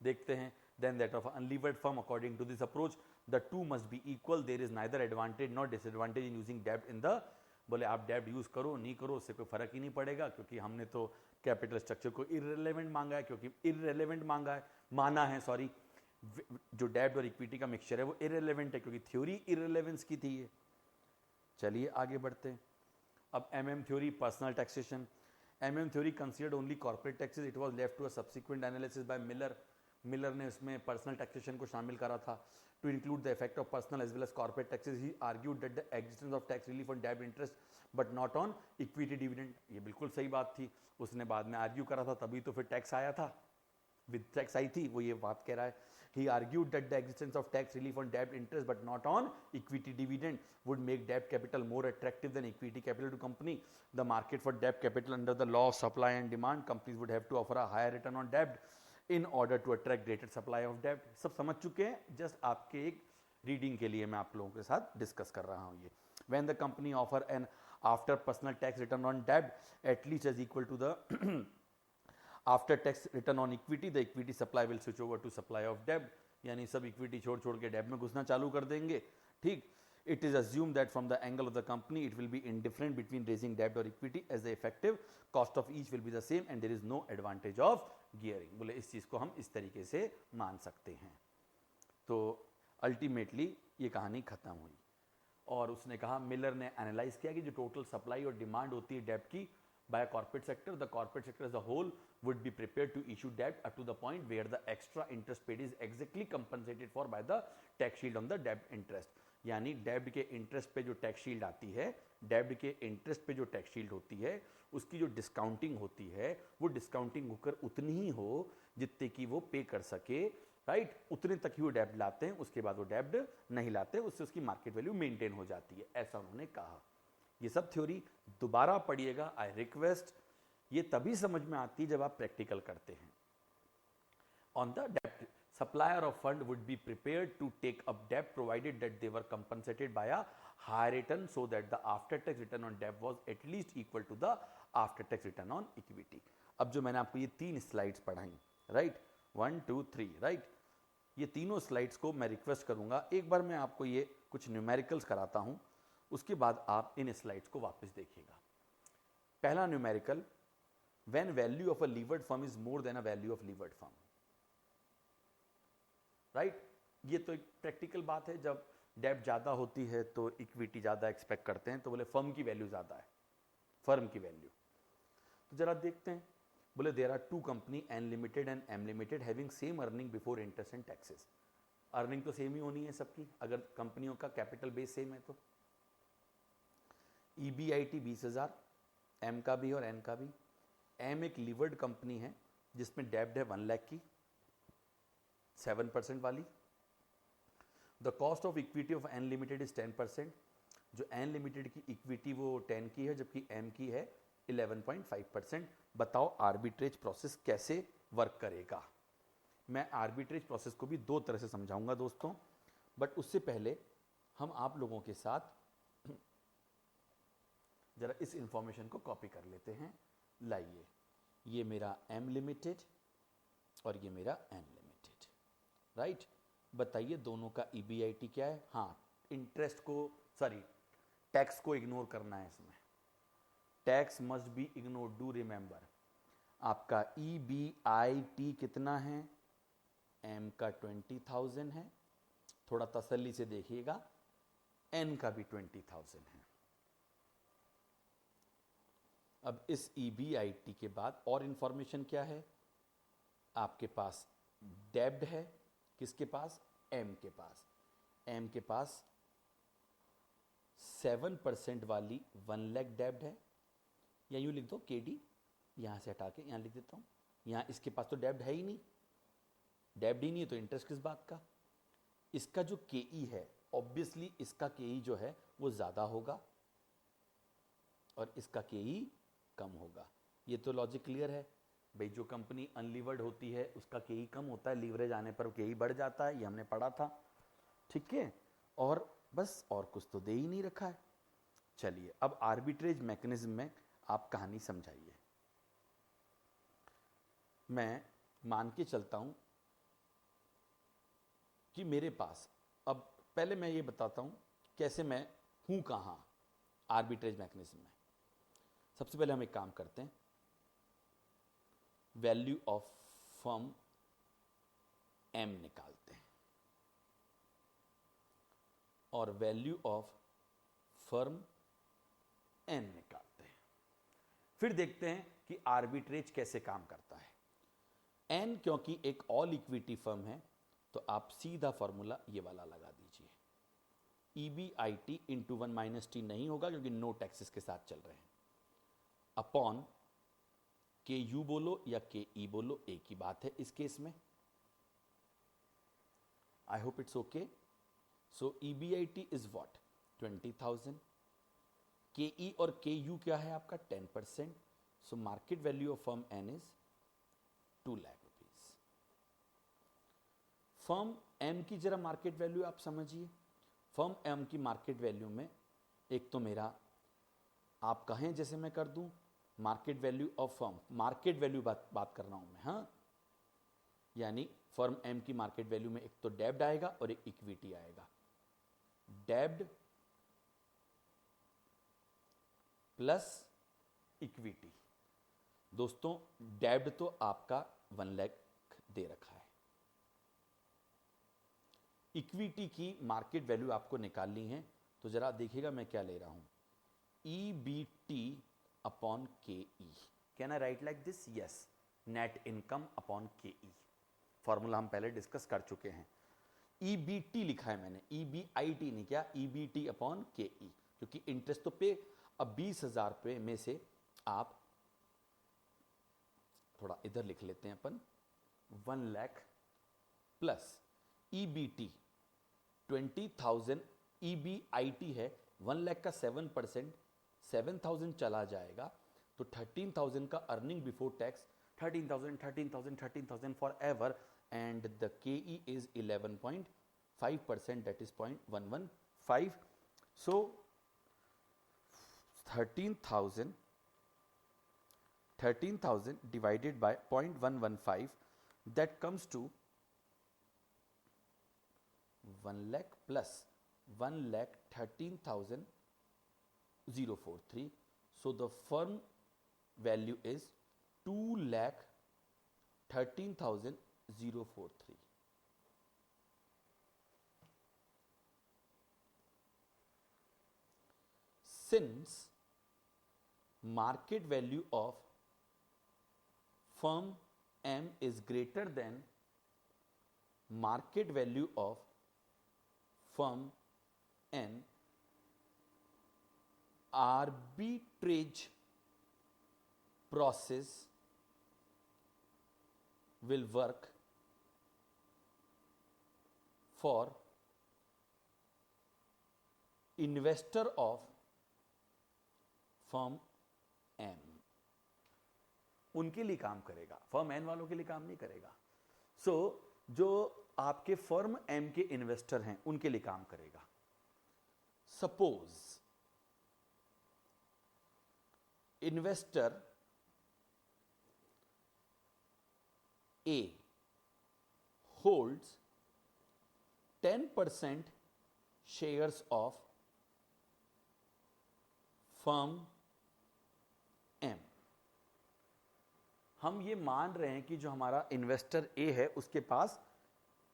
देखते हैं। Then that of unlevered firm according to this approach the two must be equal। There is neither advantage nor disadvantage in using debt in the। बोले आप डेब्ट use करो नहीं करो उससे कोई फर्क ही नहीं पड़ेगा, क्योंकि हमने तो कैपिटल स्ट्रक्चर को इररिलेवेंट मांगा है, क्योंकि इररिलेवेंट माना है, जो डेब्ट और इक्विटी का मिक्सचर है वो इररिलेवेंट है, क्योंकि थ्योरी इररिलेवेंस की थी ये। चलिए आगे बढ़ते हैं। अब MM theory personal taxation. MM theory considered only corporate taxes. It was left to a subsequent analysis by Miller ने उसमें पर्सनल टैक्सेशन को शामिल करा था। To include the effect of personal as well as corporate taxes, he argued that the existence of tax relief on डेब्ट interest but not on equity dividend. ये बिल्कुल सही बात थी, उसने बाद में आर्ग्यू करा था, तभी तो फिर टैक्स आया था, विद टैक्स आई थी, वो ये बात कह रहा है। He argued that the existence of tax relief on debt interest but not on equity dividend would make debt capital more attractive than equity capital to company। The market for debt capital under the law of supply and demand, companies would have to offer a higher return on debt in order to attract greater supply of debt। सब समझ चुके हैं, just आपके एक reading के लिए मैं आप लोगों के साथ डिस्कस कर रहा हूँ ये। When the company offer an after personal tax return on debt at least as equal to the after tax return on equity, the equity supply will switch over to supply of डेब्ट। यानी सब equity छोड़ छोड़ के डेब्ट में घुसना चालू कर देंगे। ठीक, it is assume that from the angle of the company it will be indifferent between raising डेब्ट और equity as the effective cost of each will be the same and there is no advantage of gearing. बोले इस चीज को हम इस तरीके से मान सकते हैं। तो अल्टीमेटली ये कहानी खत्म हुई, और उसने कहा, मिलर ने एनालाइज किया कि जो टोटल सप्लाई और डिमांड होती है डेब्ट की by a corporate sector, the corporate sector as a whole would be prepared to issue debt up to the point where the extra interest paid is exactly compensated for by the tax shield on the debt interest। यानी डेब्ट के interest पे जो tax shield आती है, डेब्ट के interest पे जो टैक्स शील्ड होती है, उसकी जो डिस्काउंटिंग होती है वो डिस्काउंटिंग होकर उतनी ही हो जितने की वो पे कर सके राइट, उतने तक ही वो डेब्ट लाते हैं, उसके बाद वो डेब्ट नहीं लाते, उससे उसकी मार्केट वैल्यू मेंटेन हो जाती है, ऐसा उन्होंने कहा। ये सब थ्योरी दोबारा पढ़िएगा, आई रिक्वेस्ट। ये तभी समझ में आती है जब आप प्रैक्टिकल करते हैं। ऑन द डेब्ट, supplier of fund would be prepared to take up debt provided that they were compensated by a higher return, so that the after tax return on debt was at least equal to the after tax return on equity। अब जो मैंने आपको ये 3 slides पढ़ाई, right, 1 2 3, right, ये तीनों slides को मैं रिक्वेस्ट करूंगा एक बार मैं आपको ये कुछ न्यूमेरिकल्स कराता हूं, उसके बाद आप इन स्लाइड्स को वापस देखिएगा। पहला numerical, when value of a levered firm is more than a value of levered firm, right, ये तो एक प्रैक्टिकल बात है। जब डेब्ट ज्यादा होती है तो इक्विटी ज्यादा एक्सपेक्ट करते हैं, तो बोले फर्म की वैल्यू ज्यादा है, फर्म की वैल्यू। तो जरा देखते हैं, बोले there are 2 company N limited and M limited having same earning before interest and taxes. Earning तो सेम ही होनी है सबकी, अगर कंपनियों का कैपिटल बेस सेम है तो। EBIT 20,000, एम का भी और एन का भी। एम एक लीवर्ड कंपनी है जिसमें डेब्ट है 1 लाख की, 7% वाली। The cost of equity of N limited is 10%। जो एन लिमिटेड की इक्विटी वो 10 की है, जबकि एम की है 11.5%। बताओ आर्बिट्रेज प्रोसेस कैसे वर्क करेगा। मैं आर्बिट्रेज प्रोसेस को भी 2 तरह से समझाऊंगा दोस्तों, बट उससे पहले हम आप लोगों के साथ जरा इस इंफॉर्मेशन को कॉपी कर लेते हैं। लाइए, ये मेरा एम लिमिटेड और ये मेरा एन लिमिटेड, राइट। बताइए दोनों का EBIT क्या है। हाँ, इंटरेस्ट को, सॉरी, टैक्स को इग्नोर करना है इसमें। Tax must be ignore, do remember. आपका EBIT कितना है, एम का 20,000 है, थोड़ा तसल्ली से देखिएगा, एन का भी 20,000 है। अब इस EBIT के बाद और इंफॉर्मेशन क्या है, आपके पास डेब्ट है, किसके पास, एम के पास। एम के पास 7% वाली 1 लाख डेब्ट है, या यूं लिख दो KD, यहां से हटा के यहां लिख देता हूं। यहां इसके पास तो डेब्ट है ही नहीं, डेब्ट ही नहीं है तो इंटरेस्ट किस बात का। इसका जो KE है, ऑब्वियसली इसका KE जो है वो ज्यादा होगा और इसका KE कम होगा। ये तो लॉजिक क्लियर है भाई। जो कंपनी अनलीवर्ड होती है उसका KE कम होता है, लीवरेज आने पर KE बढ़ जाता है, ये हमने पढ़ा था, ठीक है। और बस और कुछ तो दे ही नहीं रखा है। चलिए, अब आर्बिट्रेज मैकेनिज्म में आप कहानी समझाइए। मैं मान के चलता हूं कि मेरे पास, अब पहले मैं ये बताता हूं कैसे मैं हूं कहां आर्बिट्रेज मैकेनिज्म में। सबसे पहले हम एक काम करते हैं, वैल्यू ऑफ फर्म एम निकालते हैं और वैल्यू ऑफ फर्म एन निकालते हैं। फिर देखते हैं कि आर्बिट्रेज कैसे काम करता है। एन क्योंकि एक ऑल इक्विटी फर्म है तो आप सीधा फॉर्मूला ये वाला लगा दीजिए। EBIT इंटू 1 - T नहीं होगा क्योंकि नो टैक्सेस के साथ चल रहे हैं, अपॉन KU बोलो या KE बोलो, एक ही बात है इस केस में। I hope it's okay. So EBIT is what, 20,000। KE और KU क्या है आपका, 10%। So market value of firm N is 2 lakh rupees. Firm M की जरा मार्केट वैल्यू आप समझिए। फर्म एम की मार्केट वैल्यू में एक तो मेरा, आप कहें जैसे मैं कर दूं, market value of firm, market value बात कर रहा हूं मैं, हाँ, यानी फर्म एम की मार्केट वैल्यू में एक तो डेब्ट आएगा और एक इक्विटी आएगा। डेब्ट प्लस इक्विटी। दोस्तों डेब्ट तो आपका 1 लाख दे रखा है, इक्विटी की मार्केट वैल्यू आपको निकालनी है, तो जरा देखिएगा मैं क्या ले रहा हूं, EBT upon KE। Can I right like this, yes, net income upon KE। Formula हम पहले डिस्कस कर चुके हैं। EBT लिखा है मैंने, EBIT नहीं, क्या, EBT अपॉन KE, क्योंकि इंटरेस्ट तो पे। अब 20,000 रुपये में से आप थोड़ा इधर लिख लेते हैं अपन, 1 लाख प्लस EBT 20,000, EBIT है 1 लाख का 7%, 7,000 चला जाएगा तो 13,000 का earning before tax 13,000 for ever, and the KE is 11.5%, that is 0.115. So 13,000 divided by 0.115, that comes to 1 lakh plus 1,13,043. So the firm value is 2,13,043. Since market value of firm M is greater than market value of firm N, arbitrage process will work for investor of firm M, उनके लिए काम करेगा, firm N वालों के लिए काम नहीं करेगा. सो जो आपके फर्म एम के इन्वेस्टर हैं उनके लिए काम करेगा. Suppose investor A holds 10% shares of firm M. हम ये मान रहे हैं कि जो हमारा इन्वेस्टर ए है उसके पास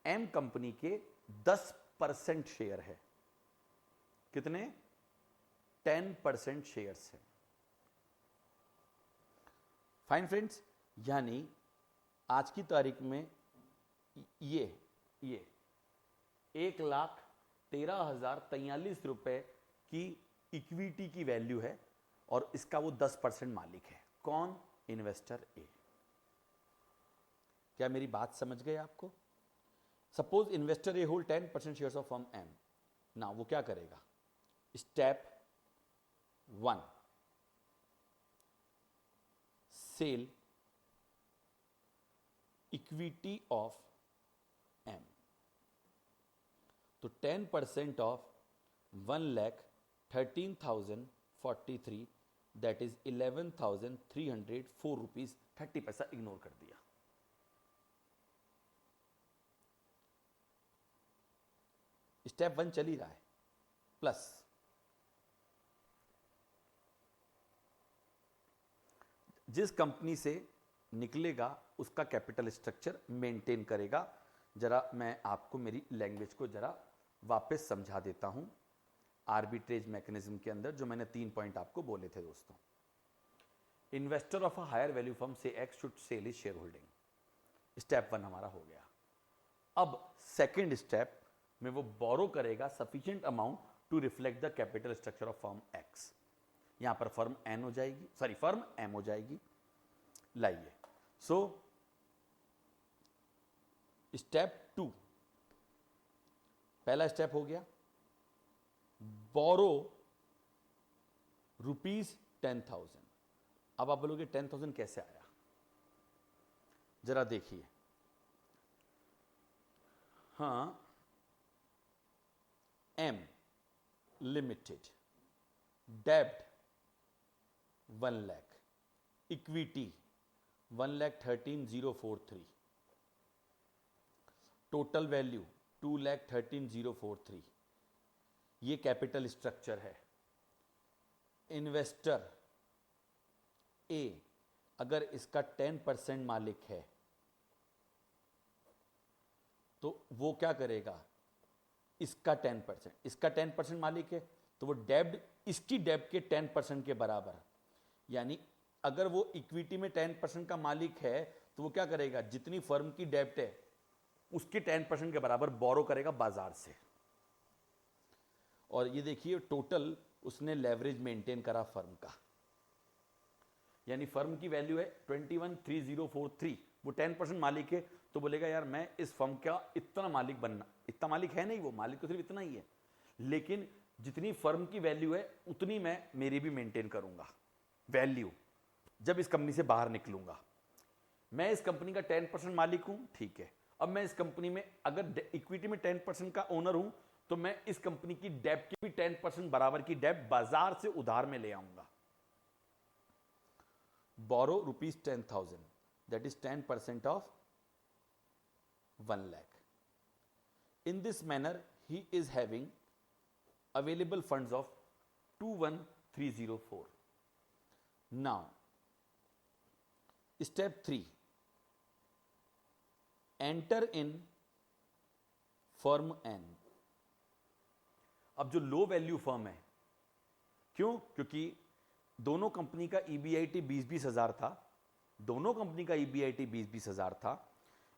एम कंपनी के 10% शेयर है. कितने? 10% शेयर्स है. फाइन फ्रेंड्स, यानी आज की तारीख में ये 1,13,043 रुपए की इक्विटी की वैल्यू है और इसका वो 10% मालिक है. कौन? Investor A. क्या मेरी बात समझ गए आपको? Suppose investor A hold 10% shares of firm M. ना वो क्या करेगा? Step 1, sell equity of M. तो 10% ऑफ 1,13,043, that is 11,304 रुपीज 30 पैसा इग्नोर कर दिया. स्टेप 1 चल ही रहा है. प्लस जिस कंपनी से निकलेगा उसका कैपिटल स्ट्रक्चर मेंटेन करेगा. जरा मैं आपको मेरी लैंग्वेज को जरा वापस समझा देता हूं. आर्बिट्रेज मैकेनिज्म के अंदर जो मैंने 3 पॉइंट आपको बोले थे दोस्तों. Investor of a higher value firm से X should sell his share holding. Step 1 हमारा हो गया. अब सेकेंड स्टेप में वो बोरो करेगा sufficient amount to reflect the capital structure of firm X. यहां पर फर्म एन हो जाएगी, सॉरी फर्म एम हो जाएगी. लाइए. सो स्टेप 2, पहला स्टेप हो गया बोरो ₹10,000. अब आप बोलोगे 10,000 कैसे आया? जरा देखिए. हां, एम लिमिटेड, डेब्ट 1 लाख, इक्विटी 1,13,043, टोटल वैल्यू 2,13,043. ये कैपिटल स्ट्रक्चर है. इन्वेस्टर ए अगर इसका 10% मालिक है तो वो क्या करेगा? इसका 10% मालिक है तो वो डेब्ट, इसकी डेब्ट के 10% के बराबर. यानी अगर वो इक्विटी में 10% का मालिक है तो वो क्या करेगा? जितनी फर्म की डेब्ट है उसके 10% के बराबर बोरो करेगा बाजार से. और ये देखिए टोटल उसने लेवरेज मेंटेन करा फर्म का. यानी फर्म की वैल्यू है 21,3043, वो 10% मालिक है तो बोलेगा यार मैं इस फर्म का इतना मालिक बनना, इतना मालिक है नहीं, वो मालिक तो सिर्फ इतना ही है, लेकिन जितनी फर्म की वैल्यू है उतनी मैं मेरी भी मेंटेन करूंगा वैल्यू जब इस कंपनी से बाहर निकलूंगा। मैं इस कंपनी का 10% मालिक हूं, ठीक है, अब मैं इस कंपनी में अगर इक्विटी में 10% का ओनर हूं तो मैं इस कंपनी की डेब्ट की भी 10% बराबर की डेब्ट बाजार से उधार में ले आऊंगा। बोरो ₹10,000, that is 10% of 1 lakh. In this manner, he is having available funds of 21,304. Now, step 3, enter in firm N. अब जो लो वैल्यू फर्म है, क्यों? क्योंकि दोनों कंपनी का EBIT 20-20 हजार था, दोनों कंपनी का EBIT 20-20 हजार था।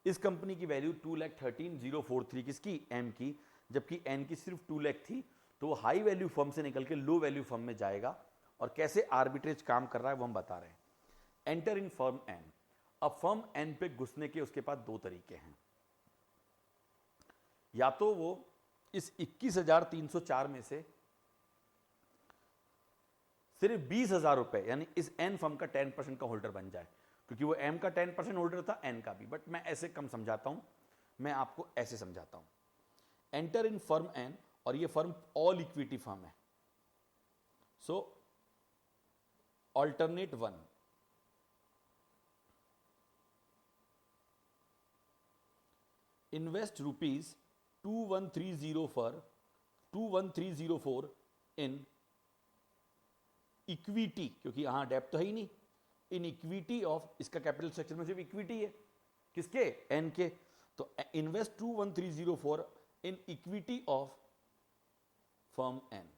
इस कंपनी की वैल्यू 2,13,043 किसकी? एम की, जबकि एन की सिर्फ 2 लाख थी। तो वो हाई वैल्यू फर्म से निकल के लो वैल्यू फर्म में जाएगा, और कैसे आर्बिट्रेज काम कर रहा है वो हम बता रहे हैं। Enter in firm N. अब फर्म एन पे घुसने के उसके पास दो तरीके हैं, या तो वो इस 21,304 में से सिर्फ 20,000 रुपए यानी इस एन फर्म का 10% का होल्डर बन जाए, क्योंकि वो एम का 10% होल्डर था, एन का भी, बट मैं ऐसे कम समझाता हूं, मैं आपको ऐसे समझाता हूं। एंटर इन फर्म एन, और ये फर्म ऑल इक्विटी फर्म है। So alternate 1, invest ₹21,304 in equity, क्योंकि यहां डेप्थ तो है ही नहीं, इन इक्विटी ऑफ, इसका कैपिटल स्ट्रक्चर में सिर्फ इक्विटी है, किसके? एन के। तो invest 21,304 in equity of firm N.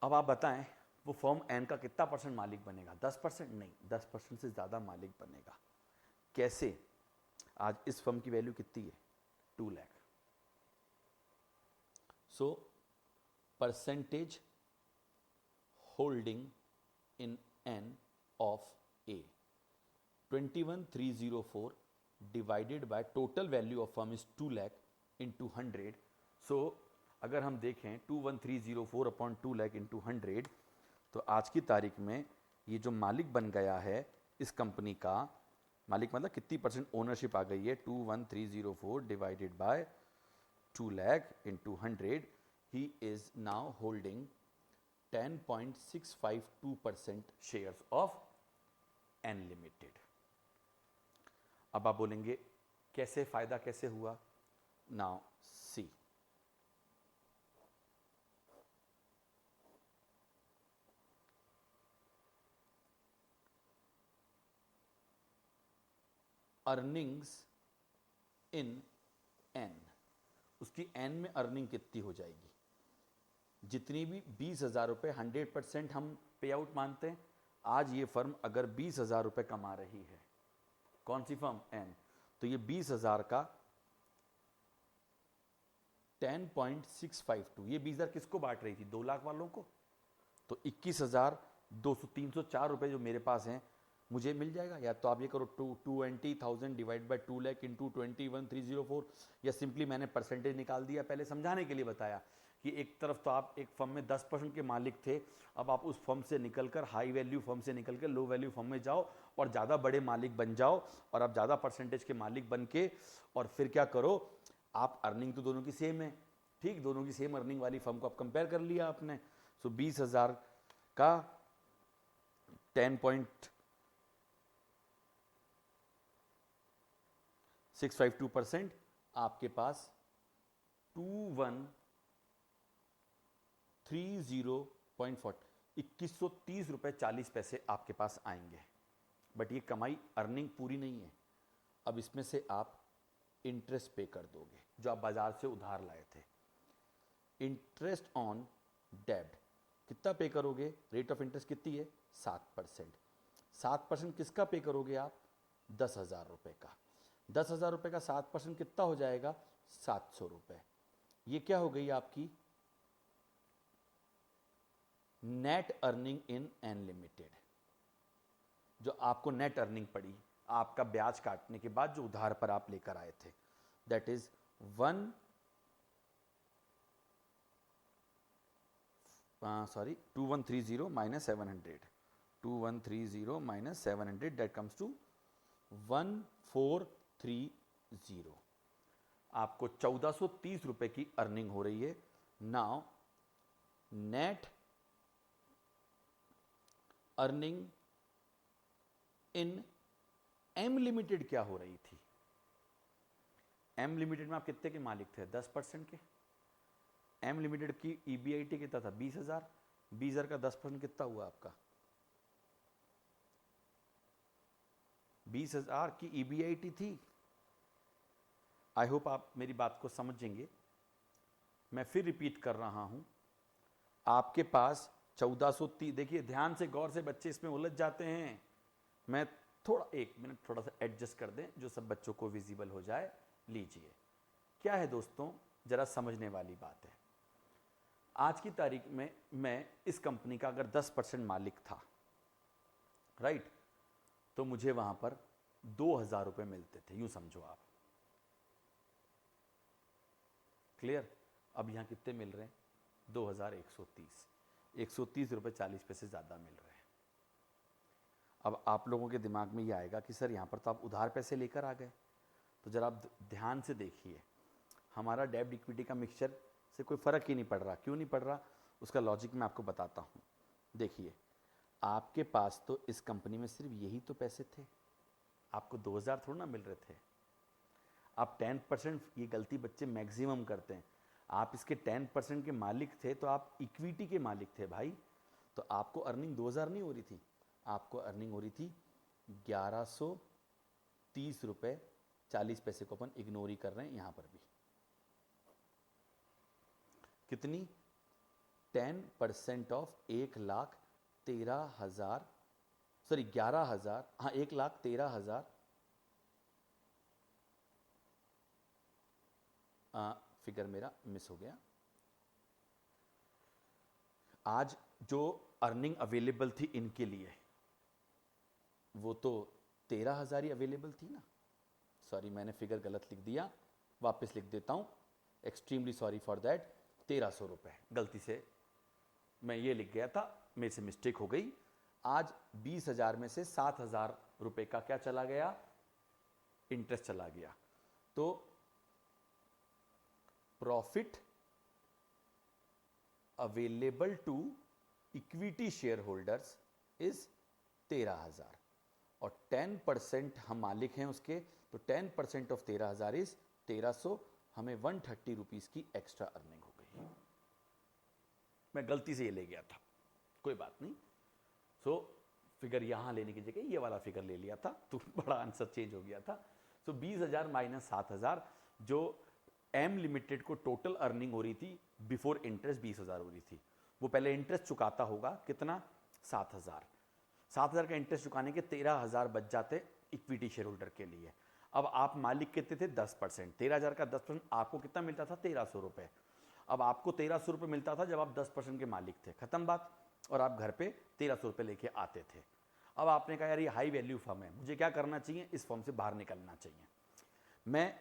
अब आप बताएं वो फर्म एन का कितना परसेंट मालिक बनेगा? 10%? नहीं, 10% से ज्यादा मालिक बनेगा। कैसे? आज इस फर्म की वैल्यू कितनी है? 2 lakh. So percentage holding in an of A, 21,304 divided by total value of firm is 2 lakh into 100। सो अगर हम देखें 21,304 अपॉन 2 लाख इंटू 100, तो आज की तारीख में ये जो मालिक बन गया है इस कंपनी का, मालिक मतलब कितनी परसेंट ओनरशिप आ गई है? 21,304 divided by 2 lakh into 100, he is now holding 10.652% shares of N limited. अब आप बोलेंगे कैसे फायदा कैसे हुआ? Now see, earnings in N, उसकी एन में अर्निंग कितनी हो जाएगी? जितनी भी 20,000 रुपये 100% हम पे आउट मानते हैं, आज ये फर्म अगर 20,000 रुपये कमा रही है, कौन सी फर्म? एन, तो ये 20,000 का 10.652, ये 20,000 किसको बांट रही थी? 2 लाख वालों को। तो 21,304 रुपये जो मेरे पास हैं मुझे मिल जाएगा। या तो आप ये करो 20,000 डिवाइड बाय 2 लाख इंटू 21,304, या सिंपली मैंने परसेंटेज निकाल दिया, पहले समझाने के लिए बताया कि एक तरफ तो आप एक फर्म में 10% के मालिक थे, अब आप उस फर्म से निकलकर हाई वैल्यू फर्म से निकल कर लो वैल्यू फर्म में जाओ और ज़्यादा बड़े मालिक बन जाओ, और आप ज़्यादा परसेंटेज के मालिक बन के और फिर क्या करो, आप अर्निंग तो दोनों की सेम है, ठीक, दोनों की सेम अर्निंग वाली फर्म को आप कंपेयर कर लिया आपने। सो 20,000 का 10.652% आपके पास 2130.40, 2130 रुपये 40 पैसे आपके पास आएंगे। बट ये कमाई अर्निंग पूरी नहीं है। अब इसमें से आप इंटरेस्ट पे कर दोगे जो आप बाजार से उधार लाए थे। इंटरेस्ट ऑन डेब्ट कितना पे करोगे? रेट ऑफ इंटरेस्ट कितनी है? 7%। 7% किसका पे करोगे आप? 10,000 रुपये का। 10,000 रुपये का 7% कितना हो जाएगा? 700 रुपये। ये क्या हो गई आपकी net earning in an limited, जो आपको नेट अर्निंग पड़ी। आपका ब्याज काटने के बाद जो उधार पर आप लेकर आए थे, that is 2130 minus 700, 2130 minus 700, that comes to 1430। आपको 1430 रुपए की अर्निंग हो रही है। Now net earning in M limited क्या हो रही थी? एम लिमिटेड में आप कितने के मालिक थे? 10% के। एम लिमिटेड की ईबीआईटी कितना था? 20,000। 20,000 का 10% कितना हुआ आपका? 20,000 की ईबीआईटी थी। आई होप आप मेरी बात को समझेंगे। मैं फिर रिपीट कर रहा हूं, आपके पास 1430, देखिए ध्यान से गौर से, बच्चे इसमें उलझ जाते हैं। मैं थोड़ा 1 मिनट थोड़ा सा एडजस्ट कर दें जो सब बच्चों को विजिबल हो जाए। लीजिए, क्या है दोस्तों, जरा समझने वाली बात है। आज की तारीख में मैं इस कंपनी का अगर 10% मालिक था, राइट, तो मुझे वहां पर 2,000 रुपए मिलते थे, यूं समझो आप। क्लियर? अब यहां कितने मिल रहे हैं? 2,130। 130 रुपए 40 पैसे ज्यादा मिल रहे हैं। अब आप लोगों के दिमाग में ये आएगा कि सर यहां पर तो आप उधार पैसे लेकर आ गए। तो जरा आप ध्यान से देखिए, हमारा डेब्ट इक्विटी का मिक्सचर से कोई फर्क ही नहीं पड़ रहा। क्यों नहीं पड़ रहा? उसका लॉजिक मैं आपको बताता हूं। देखिए, आपके पास तो इस कंपनी में सिर्फ यही तो पैसे थे, आपको 2,000 थोड़ा ना मिल रहे थे। आप 10%, ये गलती बच्चे मैक्सिमम करते हैं, आप इसके 10% के मालिक थे तो आप इक्विटी के मालिक थे भाई। तो आपको अर्निंग 2,000 नहीं हो रही थी, आपको अर्निंग हो रही थी 1130 रुपए 40 पैसे को अपन इग्नोर ही कर रहे हैं यहां पर भी। कितनी? 10% ऑफ 1,13,000, सॉरी 11,000, हाँ 1,13,000, फिगर मेरा मिस हो गया। आज जो अर्निंग अवेलेबल थी इनके लिए, वो तो 13,000 ही अवेलेबल थी ना। सॉरी, मैंने फिगर गलत लिख दिया, वापस लिख देता हूं, एक्सट्रीमली सॉरी फॉर दैट। 1,300 रुपए गलती से मैं ये लिख गया था, मेरे से मिस्टेक हो गई। आज 20,000 में से 7,000 रुपए का क्या चला गया? इंटरेस्ट चला गया। तो profit available to equity share holders is 13,000 और 10% हम मालिक हैं उसके, तो 10% ऑफ 13,000 इज 1,300। हमें 130 रुपीज की एक्स्ट्रा अर्निंग हो गई। मैं गलती से ये ले गया था, कोई बात नहीं। सो फिगर यहां लेने की जगह ये वाला फिगर ले लिया था, तो बड़ा आंसर चेंज हो गया था। सो 20,000 माइनस 7,000, जो एम लिमिटेड को टोटल अर्निंग हो रही थी बिफोर इंटरेस्ट 20,000 हो रही थी, वो पहले इंटरेस्ट चुकाता होगा कितना? 7,000। 7,000 का इंटरेस्ट चुकाने के 13,000 बच जाते इक्विटी शेयर होल्डर के लिए। अब आप मालिक कितने थे? 10%। 13,000 का 10% आपको कितना मिलता था? 1,300 रुपए। अब आपको 1,300 रुपए मिलता था जब आप 10% के मालिक थे, खत्म बात। और आप घर पे 1,300 रुपए लेके आते थे। अब आपने कहा यार ये हाई वैल्यू फर्म है, मुझे क्या करना चाहिए? इस फर्म से बाहर निकलना चाहिए। मैं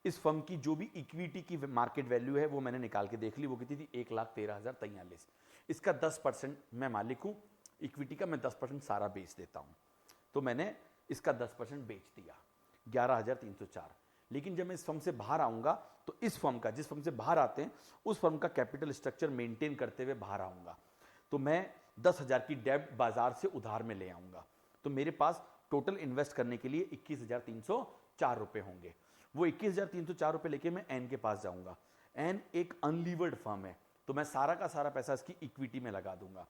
इस फर्म की जो भी इक्विटी की मार्केट वैल्यू है वो मैंने निकाल के देख ली, वो कितनी थी? 1,13,043। इसका 10% मैं मालिक हूं, इक्विटी का मैं 10% सारा बेच देता हूं। तो मैंने इसका 10% बेच दिया, 11,304। लेकिन जब मैं इस फर्म से बाहर आऊंगा तो इस फर्म का, जिस फर्म से बाहर आते हैं उस फर्म का कैपिटल स्ट्रक्चर मेंटेन करते हुए बाहर आऊंगा, तो मैं 10,000 की डेब्ट बाजार से उधार में ले आऊंगा। तो मेरे पास टोटल इन्वेस्ट करने के लिए 21,304 रुपए होंगे। वो 21,304 रुपए लेके मैं एन के पास जाऊंगा। एन एक अनलीवर्ड फर्म है, तो मैं सारा का सारा पैसा इसकी इक्विटी में लगा दूंगा।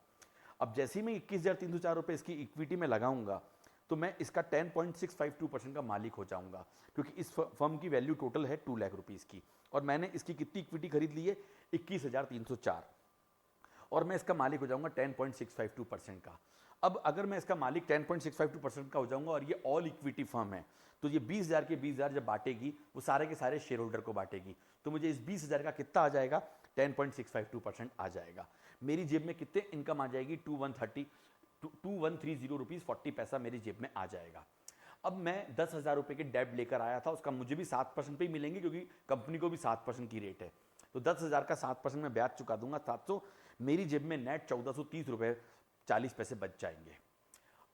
अब जैसे ही मैं 21,304 रुपए इसकी इक्विटी में लगाऊंगा तो मैं इसका 10.652% का मालिक हो जाऊंगा, क्योंकि इस फर्म की वैल्यू टोटल है 2 लाख रुपीस की, और मैंने इसकी कितनी इक्विटी खरीद ली है? 21,304, और मैं इसका मालिक हो जाऊंगा 10.652% का। अब अगर मैं इसका मालिक 10.652% का हो जाऊंगा और ये ऑल इक्विटी फर्म है, तो ये 20,000 के 20,000 जब बांटेगी वो सारे के सारे शेयर होल्डर को बांटेगी, तो मुझे इस 20,000 का कितना आ जाएगा? 10.652% आ जाएगा। मेरी जेब में कितने इनकम आ जाएगी? 2,130 रुपीज 40 पैसा मेरी जेब में आ जाएगा। अब मैं 10,000 रुपए के डेब्ट लेकर आया था, उसका मुझे भी 7% पे ही मिलेंगे क्योंकि कंपनी को भी 7% की रेट है। तो 10,000 का 7% में ब्याज चुका दूंगा 700, मेरी जेब में नेट 1430 रुपए 40 पैसे बच जाएंगे।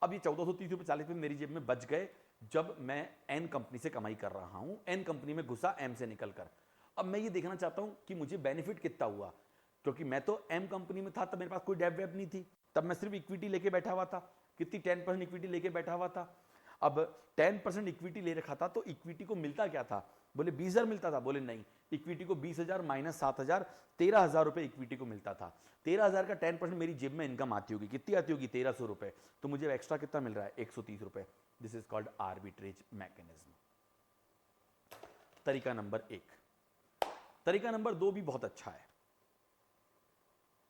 अब ये 1430 रुपए 40 पैसे मेरी जेब में बच गए जब मैं एन कंपनी से कमाई कर रहा हूं, एन कंपनी में घुसा एम से निकलकर। अब मैं ये देखना चाहता हूं कि मुझे बेनिफिट कितना हुआ, क्योंकि मैं तो एम कंपनी में था तब मेरे पास कोई डेब वेब नहीं थी, तब मैं सिर्फ इक्विटी लेके बैठा हुआ था। कितनी? 10% इक्विटी लेके बैठा हुआ था। अब 10% इक्विटी ले रखा था तो इक्विटी को मिलता क्या था? बोले 20,000 मिलता था। बोले नहीं, इक्विटी को 20,000 माइनस 7,000, 13,000 रुपए इक्विटी को मिलता था। 13,000 का 10% मेरी जेब में इनकम आती होगी। कितनी आती होगी? 1,300 रुपए। तो मुझे एक्स्ट्रा कितना मिल रहा है? 130 रुपए। This is called arbitrage mechanism. तरीका नंबर 1। तरीका नंबर 2 भी बहुत अच्छा है।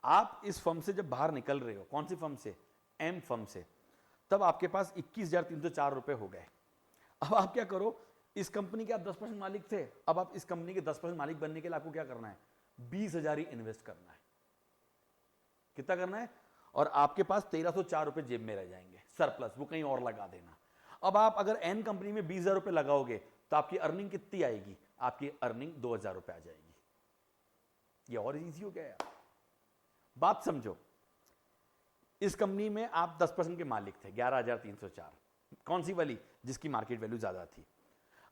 आप इस फर्म से जब बाहर निकल रहे हो, कौन सी फर्म से? एम फर्म से, तब आपके पास 21,304 रुपए हो गए। अब आप क्या करो, इस कंपनी के आप 10% मालिक थे, अब आप इस कंपनी के 10% मालिक बनने के लिए आपको क्या करना है? 20,000 ही इन्वेस्ट करना है। कितना करना है? और आपके पास 1,304 रुपए जेब में रह जाएंगे सरप्लस, वो कहीं और लगा देना। अब आप अगर एन कंपनी में 20,000 रुपए लगाओगे तो आपकी अर्निंग कितनी आएगी? आपकी अर्निंग 2,000 रुपए आ जाएगी। ये और इजी हो गया यार। बात समझो, इस कंपनी में आप 10% के मालिक थे, 11,304। कौन सी वाली? जिसकी मार्केट वैल्यू ज्यादा थी।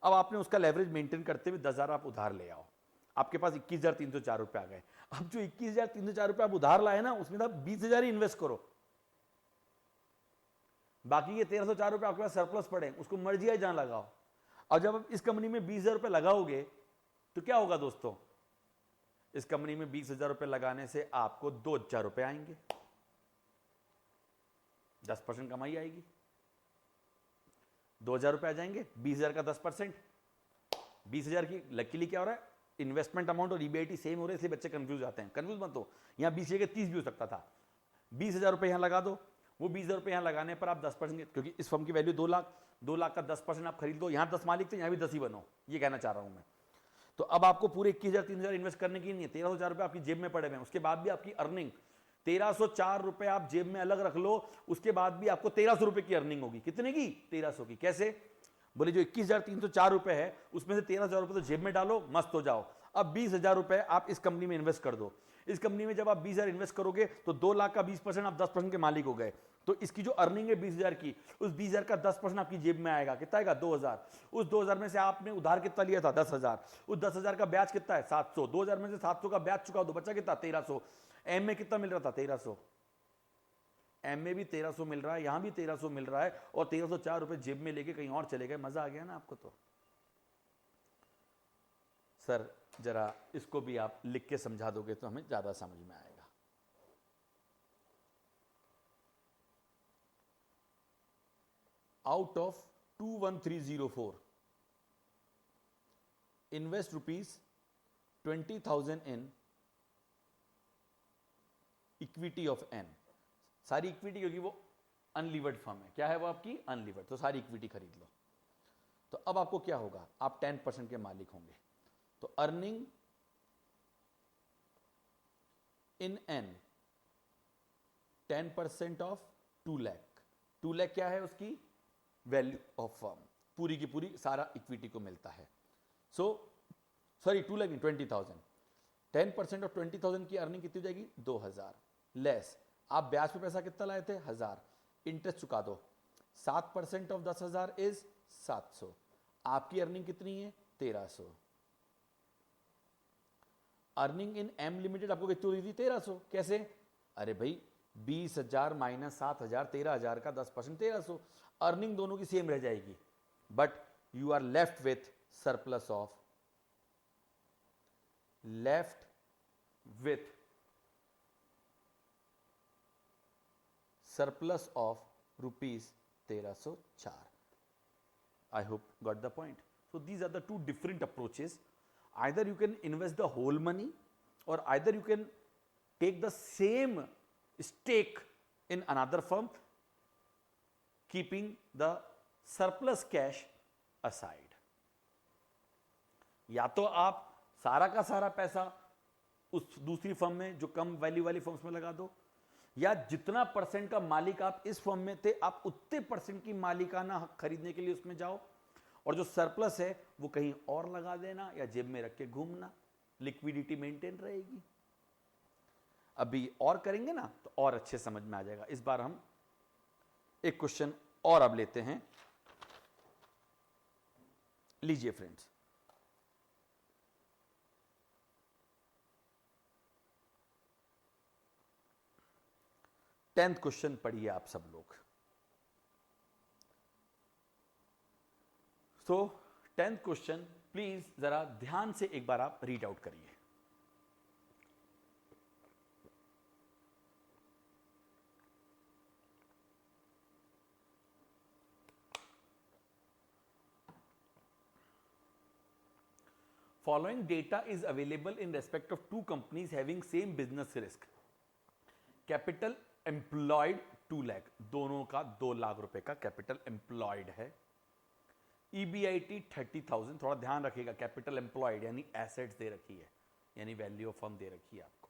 अब आपने उसका लेवरेज मेंटेन करते हुए 10,000 आप उधार ले आओ, आपके पास 21,304 रुपए आ गए। अब जो 21,304 रुपए आप उधार लाए ना, उसमें आप 20,000 ही इन्वेस्ट करो, बाकी ये 1,304 रुपए आपके पास सरप्लस पड़े, उसको मर्जी है जहां लगाओ। और जब आप इस कंपनी में 20,000 रुपए लगाओगे तो क्या होगा दोस्तों? इस कंपनी में 20,000 रुपए लगाने से आपको 2,000 रुपए आएंगे, 10% कमाई आएगी, 2,000 रुपए आ जाएंगे। 20,000 का 10%, 20,000 की लकीली क्या हो रहा है? इन्वेस्टमेंट अमाउंट और ईबीआईटी सेम हो रहे हैं, इसलिए बच्चे कंफ्यूज आते हैं। कंफ्यूज मत हो, यहां 20 के 30 भी हो सकता था। 20,000 रुपए यहां लगा दो, वो 20,000 रुपए यहां लगाने पर आप 10%, क्योंकि इस फर्म की वैल्यू 2 लाख, 2 लाख का 10% आप खरीद दो। यहां 10 मालिक थे, यहां भी 10 ही बनो, ये कहना चाह रहा हूं मैं। तो अब आपको पूरे 21,000 3,000 इन्वेस्ट करने की नहीं है, 13,000 रुपए आपकी जेब में पड़े हुए हैं। उसके बाद भी आपकी अर्निंग 1,304 रुपए आप जेब में अलग रख लो, उसके बाद भी आपको 1,300 रुपए की अर्निंग होगी। कितने की? 1,300 की। कैसे? बोले जो 21,304 रुपए है उसमें से 13,000 रुपए तो जेब में डालो, मस्त हो जाओ। अब 20,000 रुपए आप इस कंपनी में इन्वेस्ट कर दो। इस कंपनी में जब आप 20,000 इन्वेस्ट करोगे तो 2 लाख का 20% आप 10% के मालिक हो गए। तो इसकी जो अर्निंग है 20,000 की, उस 20,000 का 10% आपकी जेब में आएगा। कितना आएगा? 2,000। उस 2,000 में से आपने उधार कितना लिया था? 10,000। उस 10,000 का ब्याज कितना है? 700। 2,000 में से 700 का ब्याज चुका दो, बचा कितना? 1,300। एम में कितना मिल रहा था? 1,300। एम में भी 1,300 मिल रहा है, यहां भी 1,300 मिल रहा है, और 1,304 रुपए जेब में लेके कहीं और चले गए। मजा आ गया ना आपको? तो सर जरा इसको भी आप लिख के समझा दोगे तो हमें ज्यादा समझ में आएगा। Out of 21304 invest ₹20,000 in equity of N. सारी इक्विटी, क्योंकि वो अनलीवर्ड फर्म है। क्या है वो आपकी? अनलीवर्ड। तो सारी इक्विटी खरीद लो। तो अब आपको क्या होगा? आप 10% के मालिक होंगे। तो earning in an 10% of 2 lakh. 2 lakh क्या है? उसकी वैल्यू ऑफ फर्म, पूरी की पूरी सारा इक्विटी को मिलता है। सो सॉरी 2 लाख नहीं, 20,000। 10% ऑफ 20,000 की अर्निंग कितनी हो जाएगी? 2,000 लेस। आप ब्याज पे पैसा कितना लाए थे? 1,000। इंटरेस्ट चुका दो। 7% ऑफ 10,000 इज 700। आपकी अर्निंग कितनी है? 1,300। अर्निंग इन एम लिमिटेड आपको कितनी हुई थी? 1,300। कैसे? अरे भाई 20,000 माइनस 7,000, 13,000 का 10% 1,300। अर्निंग दोनों की सेम रह जाएगी, but you are left with surplus of ₹1,304। I hope got the point. So these are the two different approaches. Either you can invest the whole money, or either you can take the same stake in another firm, keeping the surplus cash aside. या तो आप सारा का सारा पैसा उस दूसरी firm में जो कम वैल्यू वाली फर्म्स में लगा दो, या जितना परसेंट का मालिक आप इस फर्म में थे, आप उतने परसेंट की मालिकाना हक खरीदने के लिए उसमें जाओ, और जो सरप्लस है वो कहीं और लगा देना या जेब में रख के घूमना, लिक्विडिटी मेंटेन रहेगी। अभी और करेंगे ना तो और अच्छे समझ में आ जाएगा। इस बार हम एक क्वेश्चन और अब लेते हैं। लीजिए फ्रेंड्स, टेंथ क्वेश्चन पढ़िए आप सब लोग। सो 10th क्वेश्चन प्लीज जरा ध्यान से एक बार आप रीड आउट करिए। Following data is available in respect of two companies having same business risk. Capital employed 2 lakh, दोनों का 2 लाख रुपए का कैपिटल एम्प्लॉयड है। EBIT 30,000, थोड़ा ध्यान रखिएगा, कैपिटल एम्प्लॉयड यानी एसेट्स दे रखी है, यानी वैल्यू ऑफ फर्म दे रखी है आपको।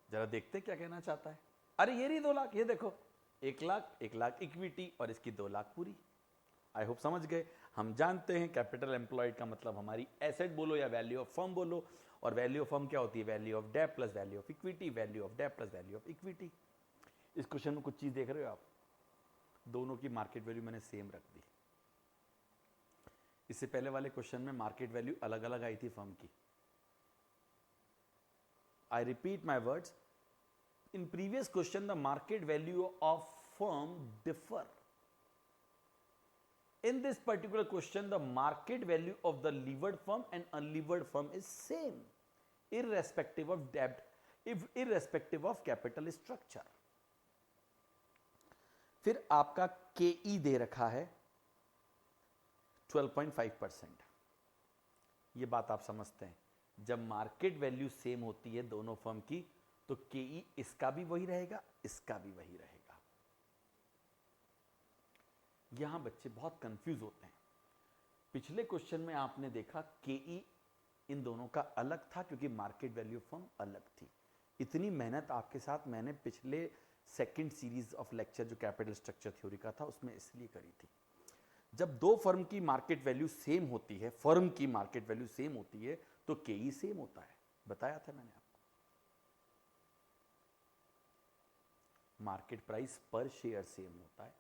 जरा देखते क्या कहना चाहता है। अरे ये रही 2 लाख, ये देखो 1 लाख इक्विटी और इसकी 2 लाख पूरी। आई होप समझ गए। हम जानते हैं कैपिटल एम्प्लॉयड का मतलब हमारी एसेट बोलो या वैल्यू ऑफ फर्म बोलो, और वैल्यू ऑफ फर्म क्या होती है? Value of debt plus value of equity, value of debt plus value of equity. इस क्वेश्चन में कुछ चीज देख रहे हो आप, दोनों की मार्केट वैल्यू मैंने सेम रख दी। इससे पहले वाले क्वेश्चन में मार्केट वैल्यू अलग अलग आई थी फर्म की। I repeat my words, in previous question the market value of firm differ. In this particular question, the market value of the levered firm and unlevered firm is same, irrespective of debt, irrespective of capital structure. फिर आपका KE दे रखा है 12.5%। ये बात आप समझते हैं, जब मार्केट वैल्यू सेम होती है दोनों फर्म की तो KE इसका भी वही रहेगा, इसका भी वही रहेगा। यहां बच्चे बहुत कंफ्यूज होते हैं। पिछले क्वेश्चन में आपने देखा KE इन दोनों का अलग था क्योंकि मार्केट वैल्यू फर्म अलग थी। इतनी मेहनत आपके साथ मैंने पिछले सेकंड सीरीज ऑफ लेक्चर जो कैपिटल स्ट्रक्चर थ्योरी का था उसमें इसलिए करी थी। जब दो फर्म की मार्केट वैल्यू सेम होती है, फर्म की मार्केट वैल्यू सेम होती है तो KE सेम होता है, बताया था मैंने आपको। मार्केट प्राइस पर शेयर सेम होता है,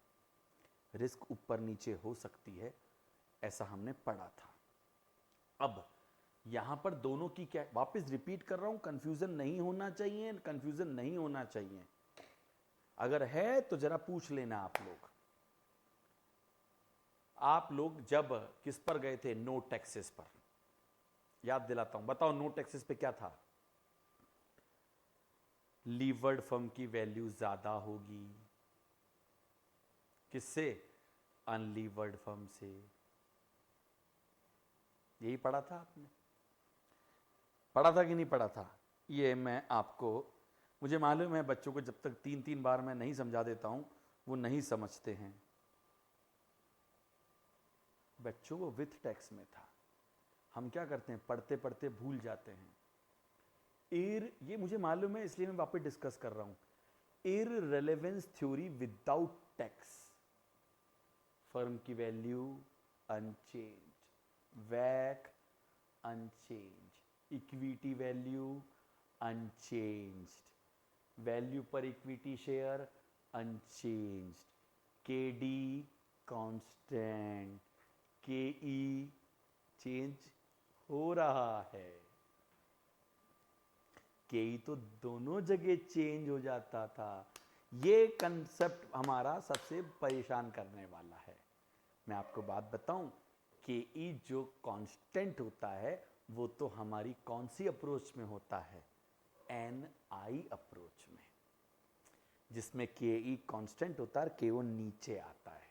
रिस्क ऊपर नीचे हो सकती है, ऐसा हमने पढ़ा था। अब यहां पर दोनों की क्या, वापस रिपीट कर रहा हूं, कंफ्यूजन नहीं होना चाहिए, कंफ्यूजन नहीं होना चाहिए। अगर है तो जरा पूछ लेना आप लोग जब किस पर गए थे? नो टैक्सेस पर। याद दिलाता हूं, बताओ नो टैक्सेस पे क्या था? लीवर्ड फर्म की वैल्यू ज्यादा होगी किससे? अनलीवर्ड फर्म से। यही पढ़ा था आपने, पढ़ा था कि नहीं पढ़ा था? ये मैं आपको, मुझे मालूम है बच्चों को जब तक 3-3 बार मैं नहीं समझा देता हूं वो नहीं समझते हैं। बच्चों को विथ टैक्स में था, हम क्या करते हैं पढ़ते पढ़ते भूल जाते हैं। ये मुझे मालूम है इसलिए मैं वापस डिस्कस कर रहा हूं। Irrelevance theory without tax, firm की वैल्यू अनचेंज, वैक unchange, equity value unchanged, value per equity share unchanged, KD constant, KE change हो रहा है। KE तो दोनों जगह चेंज हो जाता था। ये कंसेप्ट हमारा सबसे परेशान करने वाला है। मैं आपको बात बताऊं, KE जो कांस्टेंट होता है वो तो हमारी कौन सी अप्रोच में होता है? NI अप्रोच में, जिसमें KE कांस्टेंट होता है, KO नीचे आता है।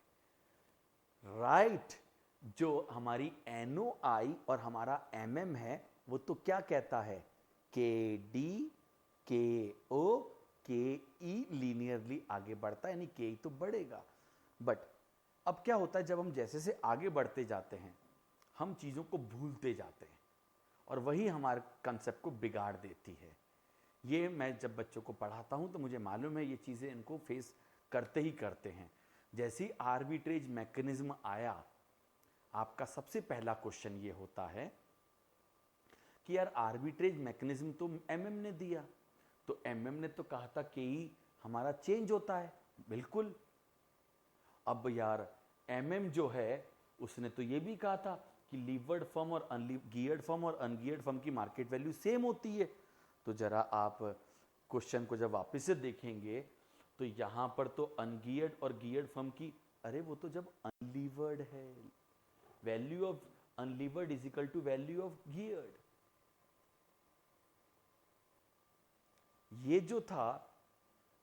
राइट जो हमारी NOI और हमारा MM है वो तो क्या कहता है? KD KO KE लीनियरली आगे बढ़ता है, यानी KE तो बढ़ेगा। बट अब क्या होता है, जब हम जैसे से आगे बढ़ते जाते हैं हम चीज़ों को भूलते जाते हैं और वही हमारे कंसेप्ट को बिगाड़ देती है। ये मैं जब बच्चों को पढ़ाता हूं तो मुझे मालूम है ये चीज़ें इनको फेस करते ही करते हैं। जैसे ही आर्बिट्रेज मैकेनिज्म आया, आपका सबसे पहला क्वेश्चन ये होता है कि यार आर्बिट्रेज मैकेनिज्म तो एमएम ने दिया, तो एमएम ने तो कहा था कि हमारा चेंज होता है। बिल्कुल। अब यार एमएम जो है उसने तो ये भी कहा था कि लीवर्ड फर्म और गियर्ड फर्म और अनगियर्ड फर्म की मार्केट वैल्यू सेम होती है। तो जरा आप क्वेश्चन को जब वापस से देखेंगे तो यहां पर तो अनगियर्ड और गियर्ड फर्म की, अरे वो तो जब अनलीवर्ड है, value of unlevered is equal to value of geared. ये जो था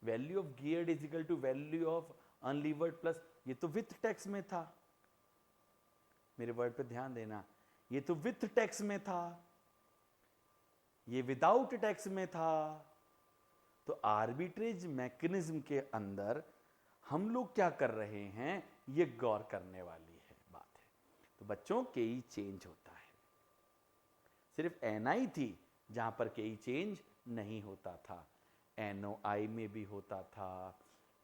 value of geared is equal to value of unlevered plus, ये तो विथ टैक्स में था। मेरे वर्ड पे ध्यान देना, ये तो विथ टैक्स में था, ये विदाउट टैक्स में था। तो आर्बिट्रेज मैकेनिज्म के अंदर हम लोग क्या कर रहे हैं, ये गौर करने वाली है बात है। तो बच्चों केई चेंज होता है, सिर्फ एनआई थी जहां पर केई चेंज नहीं होता था, एनओआई में भी होता था,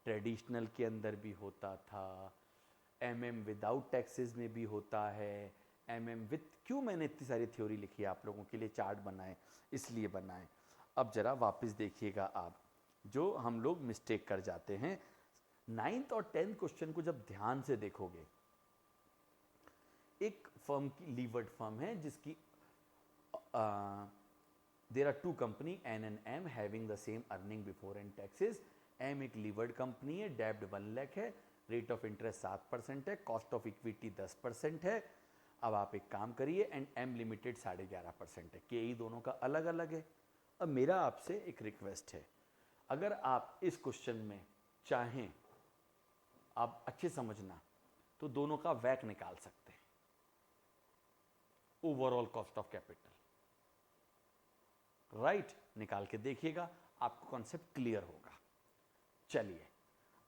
ट्रेडिशनल के अंदर भी होता था, एमएम विदाउट टैक्सेस में भी होता है, एमएम विथ। क्यों मैंने इतनी सारी थ्योरी लिखी है आप लोगों के लिए, चार्ट बनाए इसलिए बनाए। अब जरा वापस देखिएगा आप, जो हम लोग मिस्टेक कर जाते हैं 9th और 10th क्वेश्चन को जब ध्यान से देखोगे, एक फर्म की लीवर्ड फर्म है जिसकी there are two company N and M having the same earning before and taxes. M एक लीवर्ड कंपनी है, डेब्ट 1 लाख है, रेट ऑफ इंटरेस्ट 7% है, कॉस्ट ऑफ इक्विटी 10% है। अब आप एक काम करिए, एंड एम लिमिटेड 11.5% है, के दोनों का अलग अलग है। अब मेरा आपसे एक रिक्वेस्ट है, अगर आप इस क्वेश्चन में चाहें, आप अच्छे समझना, तो दोनों का वैक निकाल सकते हैं, overall cost of capital, right? निकाल के देखिएगा, आपको कॉन्सेप्ट क्लियर होगा। चलिए,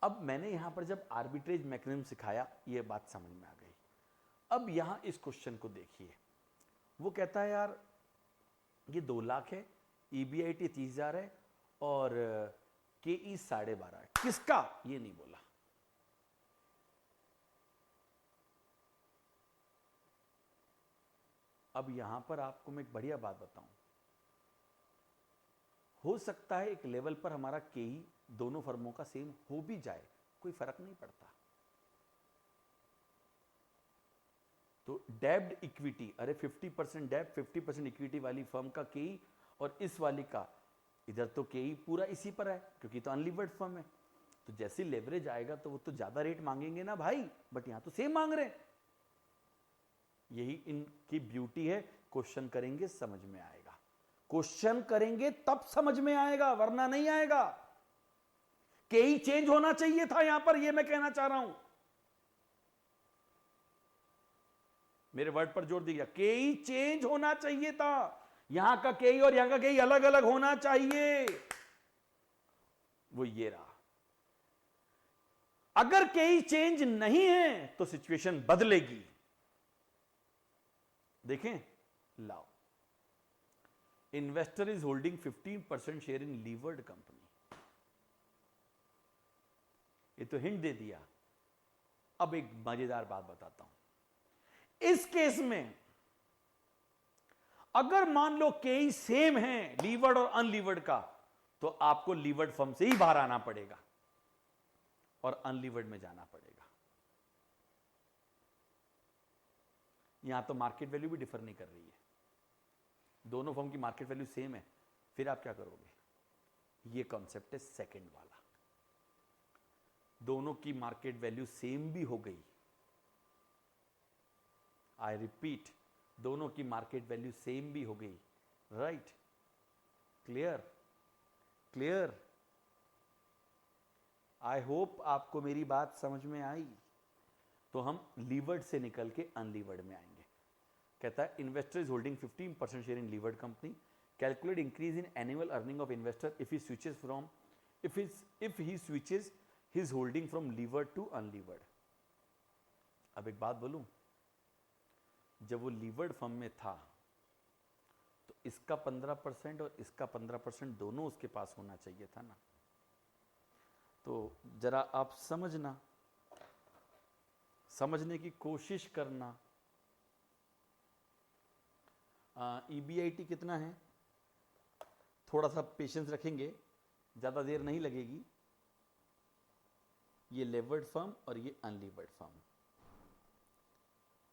अब मैंने यहां पर जब आर्बिट्रेज मैकेनिज्म सिखाया, ये बात समझ में आ गई। अब यहां इस क्वेश्चन को देखिए, वो कहता है यार ये 2 लाख है, ईबीआईटी 30,000 है और केई 12.5 है, किसका? ये नहीं बोला। अब यहां पर आपको मैं एक बढ़िया बात बताऊं, हो सकता है एक लेवल पर हमारा केई दोनों फर्मों का सेम हो भी जाए, कोई फर्क नहीं पड़ता। तो डेब्ट इक्विटी, अरे 50% डेब्ट 50% इक्विटी वाली फर्म का केई और इस वाली का, इधर तो केई पूरा इसी पर है क्योंकि तो अनलीवर्ड फर्म है। तो जैसे लेवरेज आएगा तो वो तो ज्यादा रेट मांगेंगे ना भाई, बट यहां तो सेम मांग रहे हैं। यही इनकी ब्यूटी है, क्वेश्चन करेंगे समझ में आएगा, क्वेश्चन करेंगे तब समझ में आएगा, वरना नहीं आएगा। केई चेंज होना चाहिए था यहां पर, यह मैं कहना चाह रहा हूं, मेरे वर्ड पर जोर दिया, केई चेंज होना चाहिए था। यहां का केई और यहां का केई अलग अलग होना चाहिए, वो ये रहा। अगर केई चेंज नहीं है तो सिचुएशन बदलेगी। देखें, लाओ, investor is holding 15% share in levered company, ये तो हिंट दे दिया। अब एक मजेदार बात बताता हूं, इस केस में अगर मान लो केई सेम है लीवर्ड और अनलीवर्ड का, तो आपको लीवर्ड फर्म से ही बाहर आना पड़ेगा और अनलीवर्ड में जाना पड़ेगा। यहां तो मार्केट वैल्यू भी डिफर नहीं कर रही है, दोनों फर्म की मार्केट वैल्यू सेम है, फिर आप क्या करोगे? ये कॉन्सेप्ट है सेकंड वाला, दोनों की मार्केट वैल्यू सेम भी हो गई, आई रिपीट, दोनों की मार्केट वैल्यू सेम भी हो गई, right? Clear? Clear? I hope आपको मेरी बात समझ में आई। तो हम लीवर्ड से निकल के अनलीवर्ड में आएंगे। कहता है investor is holding 15% share in levered company, calculate increase in annual earning of investor if he switches from if he switches his holding from levered to unlevered. अब एक बात बोलूं, जब वो लीवर्ड फर्म में था तो इसका 15% और इसका 15% दोनों उसके पास होना चाहिए था ना। तो जरा आप समझना, समझने की कोशिश करना। EBIT कितना है, थोड़ा सा पेशेंस रखेंगे, ज़्यादा देर नहीं लगेगी। ये लेवर्ड फर्म और ये अनलीवर्ड फर्म,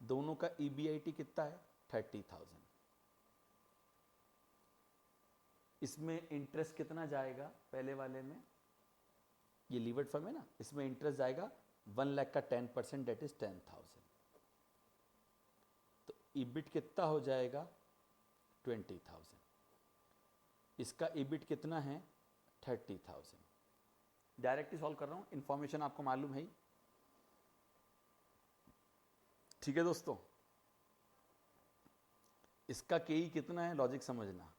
दोनों का EBIT कितना है, 30,000। इसमें इंटरेस्ट कितना जाएगा, पहले वाले में ये लीवर्ड फर्म है ना, इसमें इंटरेस्ट जाएगा 1 लाख का 10%, डेट इज 10,000। तो EBIT कितना हो जाएगा, 20,000। इसका EBIT कितना है, 30,000। डायरेक्टली सॉल्व कर रहा हूं, इंफॉर्मेशन आपको मालूम है ही। ठीक है दोस्तों, इसका KE कितना है, लॉजिक समझना।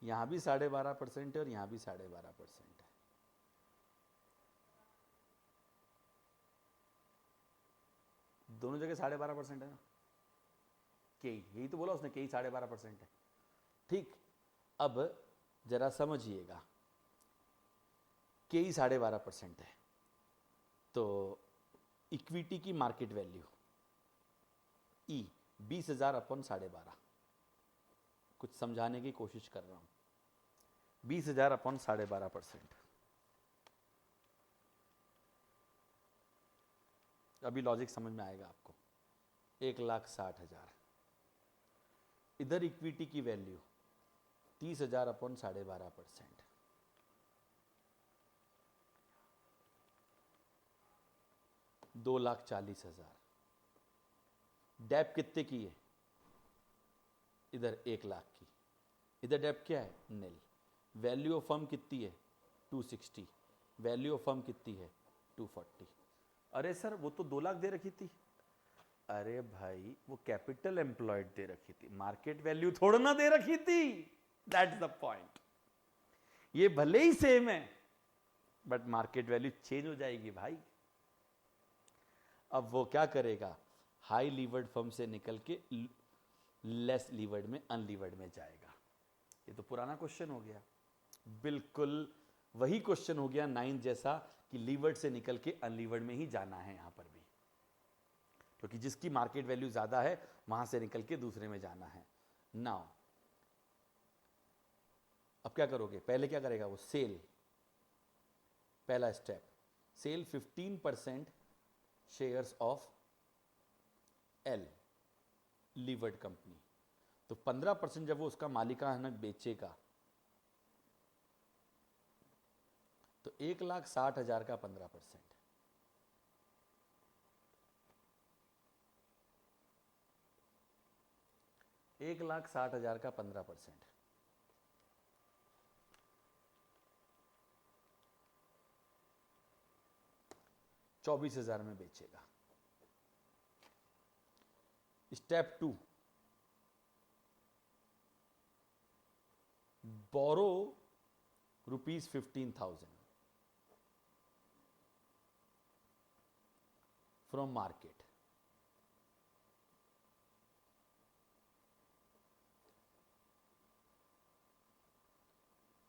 यहां भी 12.5% है और यहां भी 12.5% है। दोनों जगह 12.5% है ना। KE यही तो बोला उसने, KE 12.5% है। ठीक, अब जरा समझिएगा, KE 12.5% है तो इक्विटी की मार्केट वैल्यू E 20,000 अपॉन 12.5। कुछ समझाने की कोशिश कर रहा हूं। 20,000 अपॉन 12.5%। अभी लॉजिक समझ में आएगा आपको। 1,60,000। इधर इक्विटी की वैल्यू 30,000 अपॉन 12.5%। 2,40,000। डेप कितने की है, इधर 1 लाख की, इधर डेप क्या है, नील। वैल्यू ऑफ फर्म कितनी है, 260। वैल्यू ऑफ फर्म कितनी है, 240। अरे सर वो तो 2 लाख दे रखी थी। अरे भाई वो कैपिटल एम्प्लॉयड दे रखी थी, मार्केट वैल्यू थोड़ा ना दे रखी थी। That's the point. ये भले ही सेम है बट मार्केट वैल्यू चेंज हो जाएगी भाई। अब वो क्या करेगा, हाई लीवर्ड फर्म से निकल के लेस लीवर्ड में, अनलीवर्ड में जाएगा। ये तो पुराना क्वेश्चन हो गया, बिल्कुल वही क्वेश्चन हो गया 9 जैसा, कि लीवर्ड से निकल के अनलीवर्ड में ही जाना है यहां पर भी, क्योंकि जिसकी मार्केट वैल्यू ज्यादा है वहां से निकल के दूसरे में जाना है। नाउ अब क्या करोगे, पहले क्या करेगा वो, सेल। पहला step, sell 15% shares of L levered company. तो 15% जब वो उसका मालिकाना बेचेगा तो 1,60,000 का 15%, 1,60,000 का 15%, 24,000 में बेचेगा। Step 2, borrow ₹15,000 from market.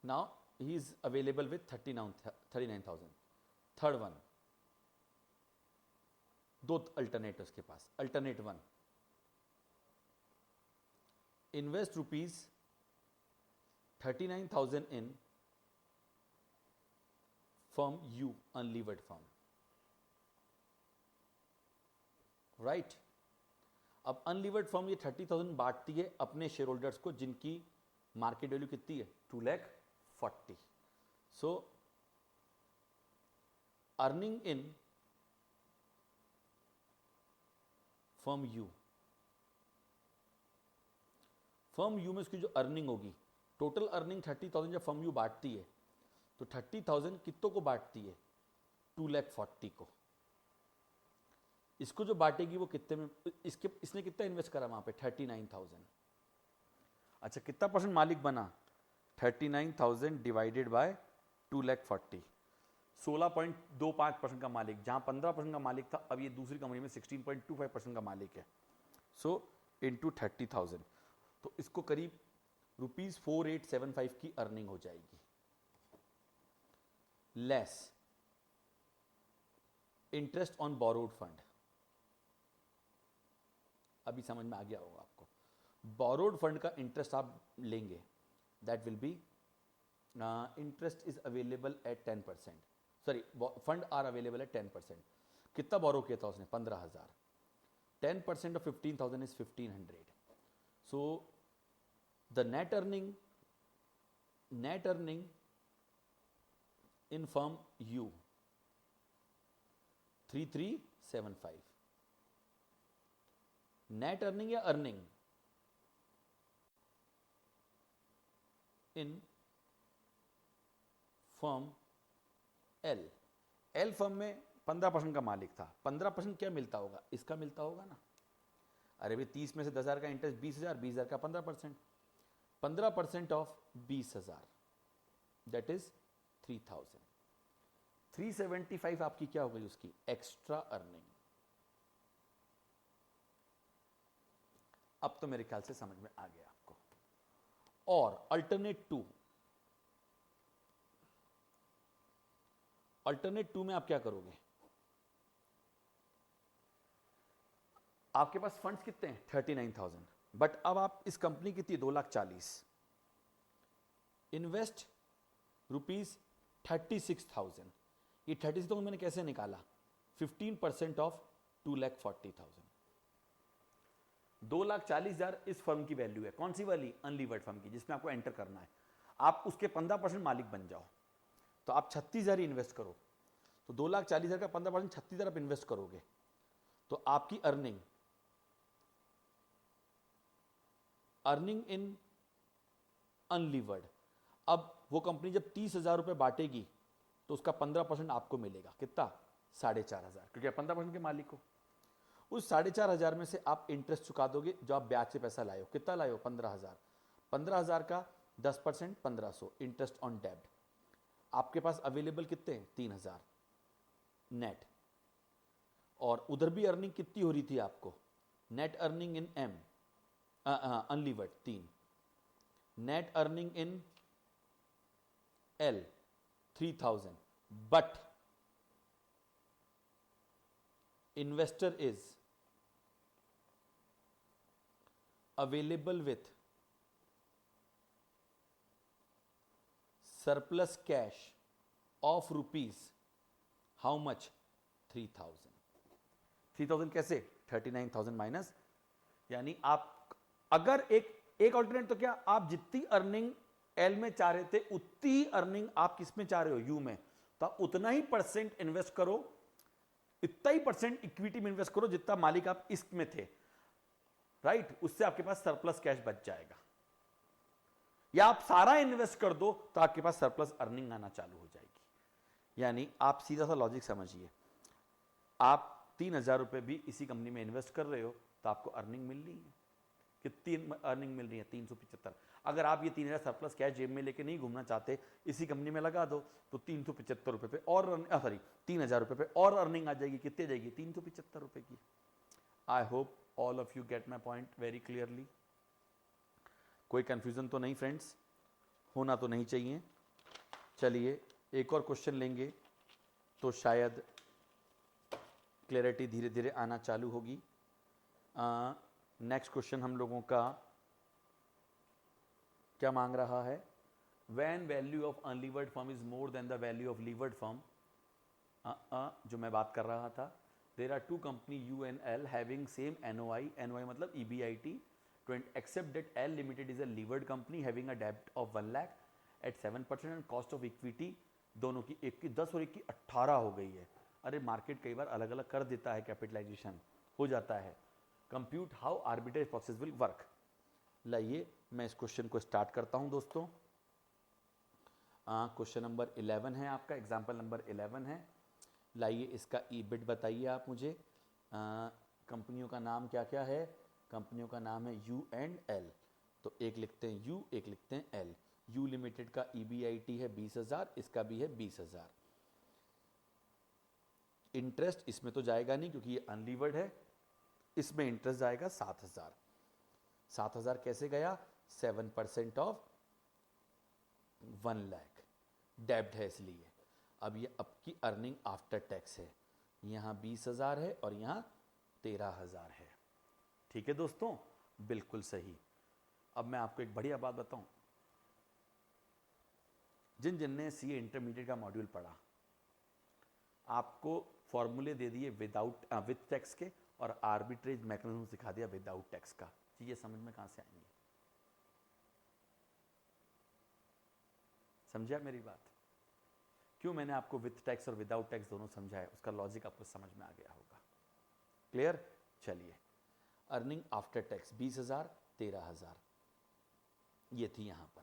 Now he is available with 39,000। Third one, दो अल्टरनेट उसके पास। Alternate 1, invest ₹39,000 in firm U, unlevered firm, right. अब अनलीवर्ड फर्म ये 30,000 बांटती है अपने शेयर होल्डर्स को, जिनकी मार्केट वैल्यू कितनी है, 2,40,000। So earning in firm U, firm U में उसकी जो अर्निंग होगी, टोटल अर्निंग 30,000 जब फर्म यू बांटती है तो 30,000 कितनों को बांटती है, 2,40,000 को। इसको जो बांटेगी वो कितने में, इसने कितना इन्वेस्ट करा वहां पे, 39,000। अच्छा कितना परसेंट मालिक बना, 39,000 डिवाइडेड बाय 2,40,000, 16.25% का मालिक। जहां 15% का मालिक था, अब ये दूसरी कंपनी में 16.25% का मालिक है। सो इनटू 30,000, तो इसको करीब ₹4875 की अर्निंग हो जाएगी, less interest on borrowed fund. अभी समझ में आ गया होगा आपको, बोरोड फंड का इंटरेस्ट आप लेंगे, that will be interest is available at 10%, sorry fund are available at 10%। कितना बोरो किया था उसने? 15,000। 10% of 15,000 is 1,500। So the net earning in firm U 3375। Net earning या earning in firm L. L firm में 15% का मालिक था। 15% क्या मिलता होगा? इसका मिलता होगा ना। अरे भाई 30 में से 10,000 का इंटरेस्ट 20,000, 20,000 का 15%, 15% ऑफ 20,000 दैट इज 3,000। 375 आपकी क्या हो गई? उसकी एक्स्ट्रा अर्निंग। अब तो मेरे ख्याल से समझ में आ गया आपको। और अल्टरनेट टू में आप क्या करोगे? आपके पास फंड्स कितने हैं? 39,000। बट अब आप इस कंपनी कितनी? 2,40,000। इन्वेस्ट ₹36,000। ये 36,000 मैंने कैसे निकाला? 15% ऑफ 2,40,000। 2,40,000 इस फर्म की वैल्यू है। कौन सी वाली? अनलीवर्ड फर्म की, जिसमें आपको एंटर करना है। आप उसके 15% मालिक बन जाओ, तो आप 36,000 ही इन्वेस्ट करो। तो 2,40,000 का 15% 36,000 आप इन्वेस्ट करोगे, तो आपकी अर्निंग इन अनलीवर्ड। अब वो कंपनी जब 30,000 रुपए बांटेगी तो उसका 15% आपको मिलेगा। कितना? 4,500, क्योंकि आप 15% के मालिक हो। उस 4,500 में से आप इंटरेस्ट चुका दोगे जो आप ब्याज से पैसा लाए हो। कितना लाए हो? 15,000। 15,000 का 10% 1,500 इंटरेस्ट ऑन डेब्ट। आपके पास अवेलेबल कितने हैं? 3,000 नेट। और उधर भी अर्निंग कितनी हो रही थी आपको? Net earning in M unlevered 3, net earning in L 3,000, but investor is available with surplus cash of rupees how much? 3,000। 3,000 कैसे? 39,000 माइनस, यानी आप अगर एक ऑल्टरनेट तो क्या, आप जितनी अर्निंग एल में चाह रहे थे उतनी ही अर्निंग आप किस में चाह रहे हो? यू में। तो आप उतना ही परसेंट इन्वेस्ट करो, इतना ही परसेंट इक्विटी में इन्वेस्ट करो जितना मालिक आप इसमें थे, राइट? उससे आपके पास सरप्लस कैश बच जाएगा। या आप सारा इन्वेस्ट कर दो तो आपके पास सरप्लस अर्निंग आना चालू हो जाएगी। यानी आप सीधा सा लॉजिक समझिए, आप 3,000 रुपए भी इसी कंपनी में इन्वेस्ट कर रहे हो तो आपको अर्निंग मिल रही है। कितनी अर्निंग मिल रही है? 375। अगर आप ये 3,000 सरप्लस कैश जेब में लेके नहीं घूमना चाहते, इसी कंपनी में लगा दो, तो 375 रुपए पे और 3,000 रुपए पे और अर्निंग आ जाएगी। कितनी जाएगी? 375 रुपए की। I hope all of you get my point very clearly. कोई कंफ्यूजन तो नहीं फ्रेंड्स? होना तो नहीं चाहिए। चलिए एक और क्वेश्चन लेंगे तो शायद क्लैरिटी धीरे धीरे आना चालू होगी। नेक्स्ट क्वेश्चन हम लोगों का क्या मांग रहा है? When value of unlevered firm is more than the value of levered firm, जो मैं बात कर रहा था, there are two company U and L having same NOI, NOI मतलब EBIT, except that L Limited is a levered company having a debt of 1 lakh at 7% and cost of equity दोनों की, एक की 10 और एक की 18 हो गई है। अरे मार्केट कई बार अलग अलग कर देता है, कैपिटलाइजेशन हो जाता है। Compute how arbitrage process will work. लाइए मैं इस क्वेश्चन को स्टार्ट करता हूं दोस्तों। क्वेश्चन नंबर 11 है आपका, एग्जाम्पल नंबर 11 है। लाइए इसका ईबिट बताइए आप मुझे। कंपनियों का नाम क्या क्या है? कंपनियों का नाम है यू एंड एल। तो एक लिखते हैं यू, एक लिखते हैं एल। यू लिमिटेड का EBIT है 20,000, इसका भी है 20,000। इंटरेस्ट इसमें तो जाएगा नहीं क्योंकि ये अनलीवर्ड है, इसमें इंटरेस्ट जाएगा 7,000। 7,000 कैसे गया? 7% ऑफ 1 लाख डेब्ट है इसलिए। अब ये आपकी अर्निंग आफ्टर टैक्स है, यहाँ 20,000 है और यहाँ 13,000 है। ठीक है दोस्तों, बिल्कुल सही। अब मैं आपको एक बढ़िया बात बताऊं, जिन जिन ने सीए इंटरमीडिएट का मॉड्यूल पढ़ा, आपको फॉर्मूले दे दिए विद टैक्स के और आर्बिट्रेज मैकेनिज्म सिखा दिया विदाउट टैक्स का। चीजें समझ में कहां से आएंगी? समझा मेरी बात? क्यों मैंने आपको विद टैक्स और विदाउट टैक्स दोनों समझाया, उसका लॉजिक आपको समझ में आ गया होगा। क्लियर? चलिए, अर्निंग आफ्टर टैक्स 20,000, 13,000 ये थी यहां पर।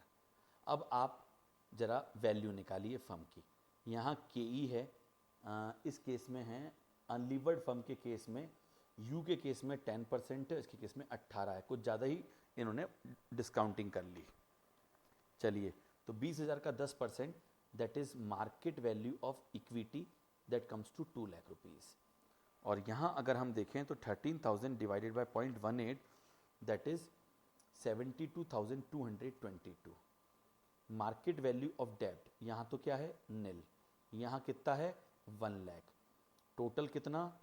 अब आप जरा वैल्यू निकालिए फर्म की। यहाँ केई है, इस केस में है अनलीवर्ड फर्म के केस में, यू के केस में 10% है, इसके केस में 18 है, कुछ ज़्यादा ही इन्होंने डिस्काउंटिंग कर ली। चलिए, तो 20,000 का 10% that is market value of equity that comes to 2 lakh rupees. और यहाँ अगर हम देखें तो 13,000 divided by 0.18 that is 72,222। Market value of डेब्ट यहाँ तो क्या है, निल। यहाँ कितना है, 1 लाख। टोटल कितना,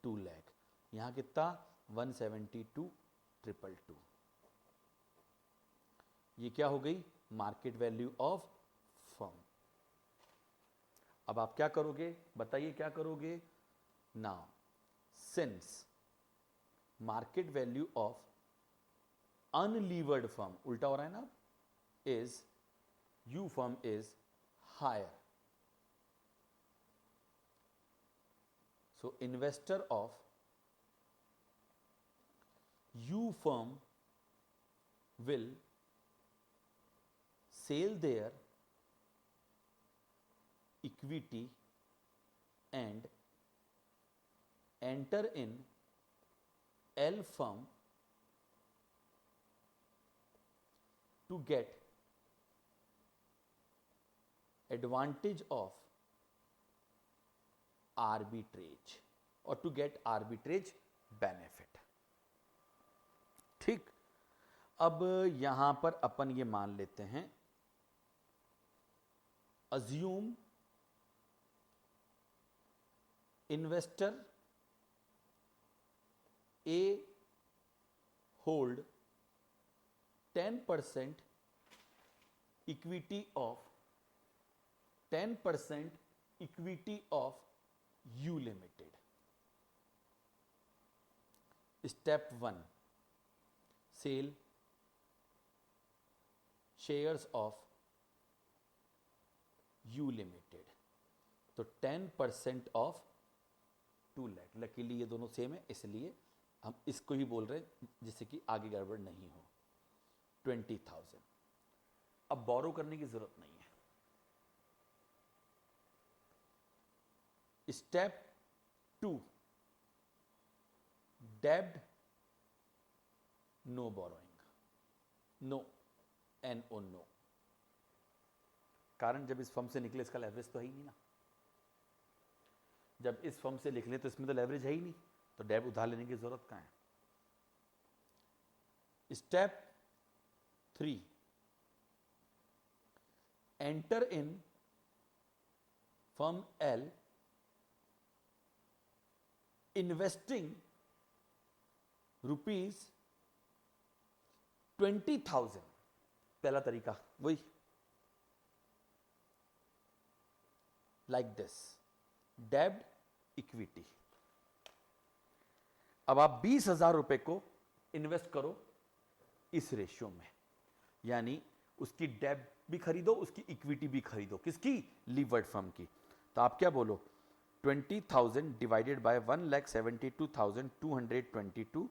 2 लाख। यहाँ कितना, 172,222। ये क्या हो गई, मार्केट वैल्यू ऑफ फर्म। अब आप क्या करोगे, बताइए क्या करोगे? Now since market value of unlevered firm, उल्टा हो रहा है ना, is U firm is higher. So investor of U firm will sell their equity and enter in L firm to get advantage of arbitrage or to get arbitrage benefit। ठीक, अब यहां पर अपन ये मान लेते हैं, assume investor A hold 10% equity of 10% equity of U Limited। Step 1, sale shares of U Limited। तो 10% of 2 lakh. Luckily ये दोनों सेम है, इसलिए हम इसको ही बोल रहे हैं जिससे कि आगे गड़बड़ नहीं हो। 20,000। अब बोरो करने की जरूरत नहीं है। स्टेप 2, डेब्ट no borrowing, no, NO no. कारण जब इस फर्म से निकले इसका लेवरेज तो है ही नहीं ना। जब इस फर्म से निकले तो इसमें तो लेवरेज है ही नहीं, तो डेब्ट उधार लेने की जरूरत कहां है। Step 3, enter in firm L investing ₹20,000। पहला तरीका वही, लाइक दिस, डेब्ट इक्विटी। अब आप 20,000 रुपए को इन्वेस्ट करो इस रेशियो में, यानी उसकी डेब्ट भी खरीदो, उसकी इक्विटी भी खरीदो। किसकी? लीवर्ड फर्म की। तो आप क्या बोलो, 20,000 डिवाइडेड बाय 1,72,222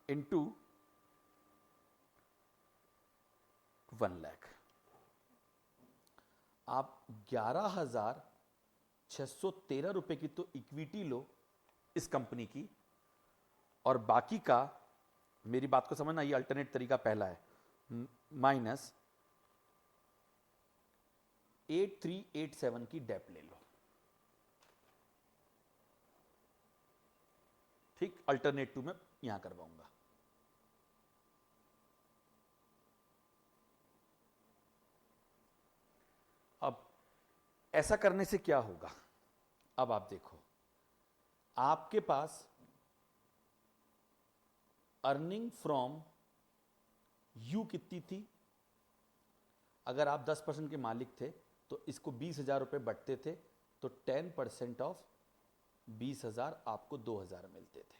इंटू 1 लाख। आप 11,613 रुपए की तो इक्विटी लो इस कंपनी की, और बाकी का, मेरी बात को समझना, ये अल्टरनेट तरीका पहला है, माइनस 8387 की डेप ले लो। ठीक, अल्टरनेट टू में यहां करवाऊंगा। अब ऐसा करने से क्या होगा, अब आप देखो, आपके पास अर्निंग फ्रॉम यू कितनी थी, अगर आप 10% के मालिक थे तो इसको 20,000 रुपए बटते थे, तो 10% ऑफ 20,000 आपको 2,000 मिलते थे।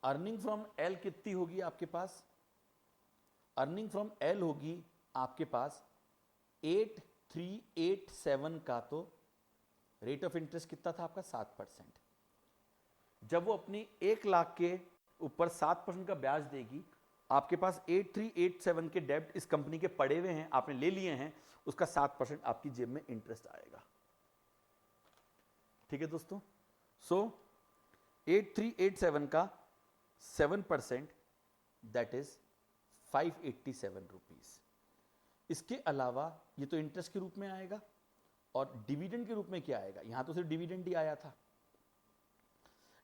अर्निंग फ्रॉम एल कितनी होगी आपके पास, अर्निंग फ्रॉम एल होगी आपके पास 8387 का, तो रेट ऑफ इंटरेस्ट कितना था आपका 7%। जब वो अपनी 1 लाख के ऊपर 7% का ब्याज देगी, आपके पास 8387 के डेब्ट इस कंपनी के पड़े हुए हैं, आपने ले लिए हैं, उसका 7% आपकी जेब में इंटरेस्ट आएगा। ठीक है दोस्तों, सो 8387 का 7% दैट इज 587 रुपीज। इसके अलावा ये तो इंटरेस्ट के रूप में आएगा, और डिविडेंड के रूप में क्या आएगा, यहां तो सिर्फ डिविडेंड ही आया था।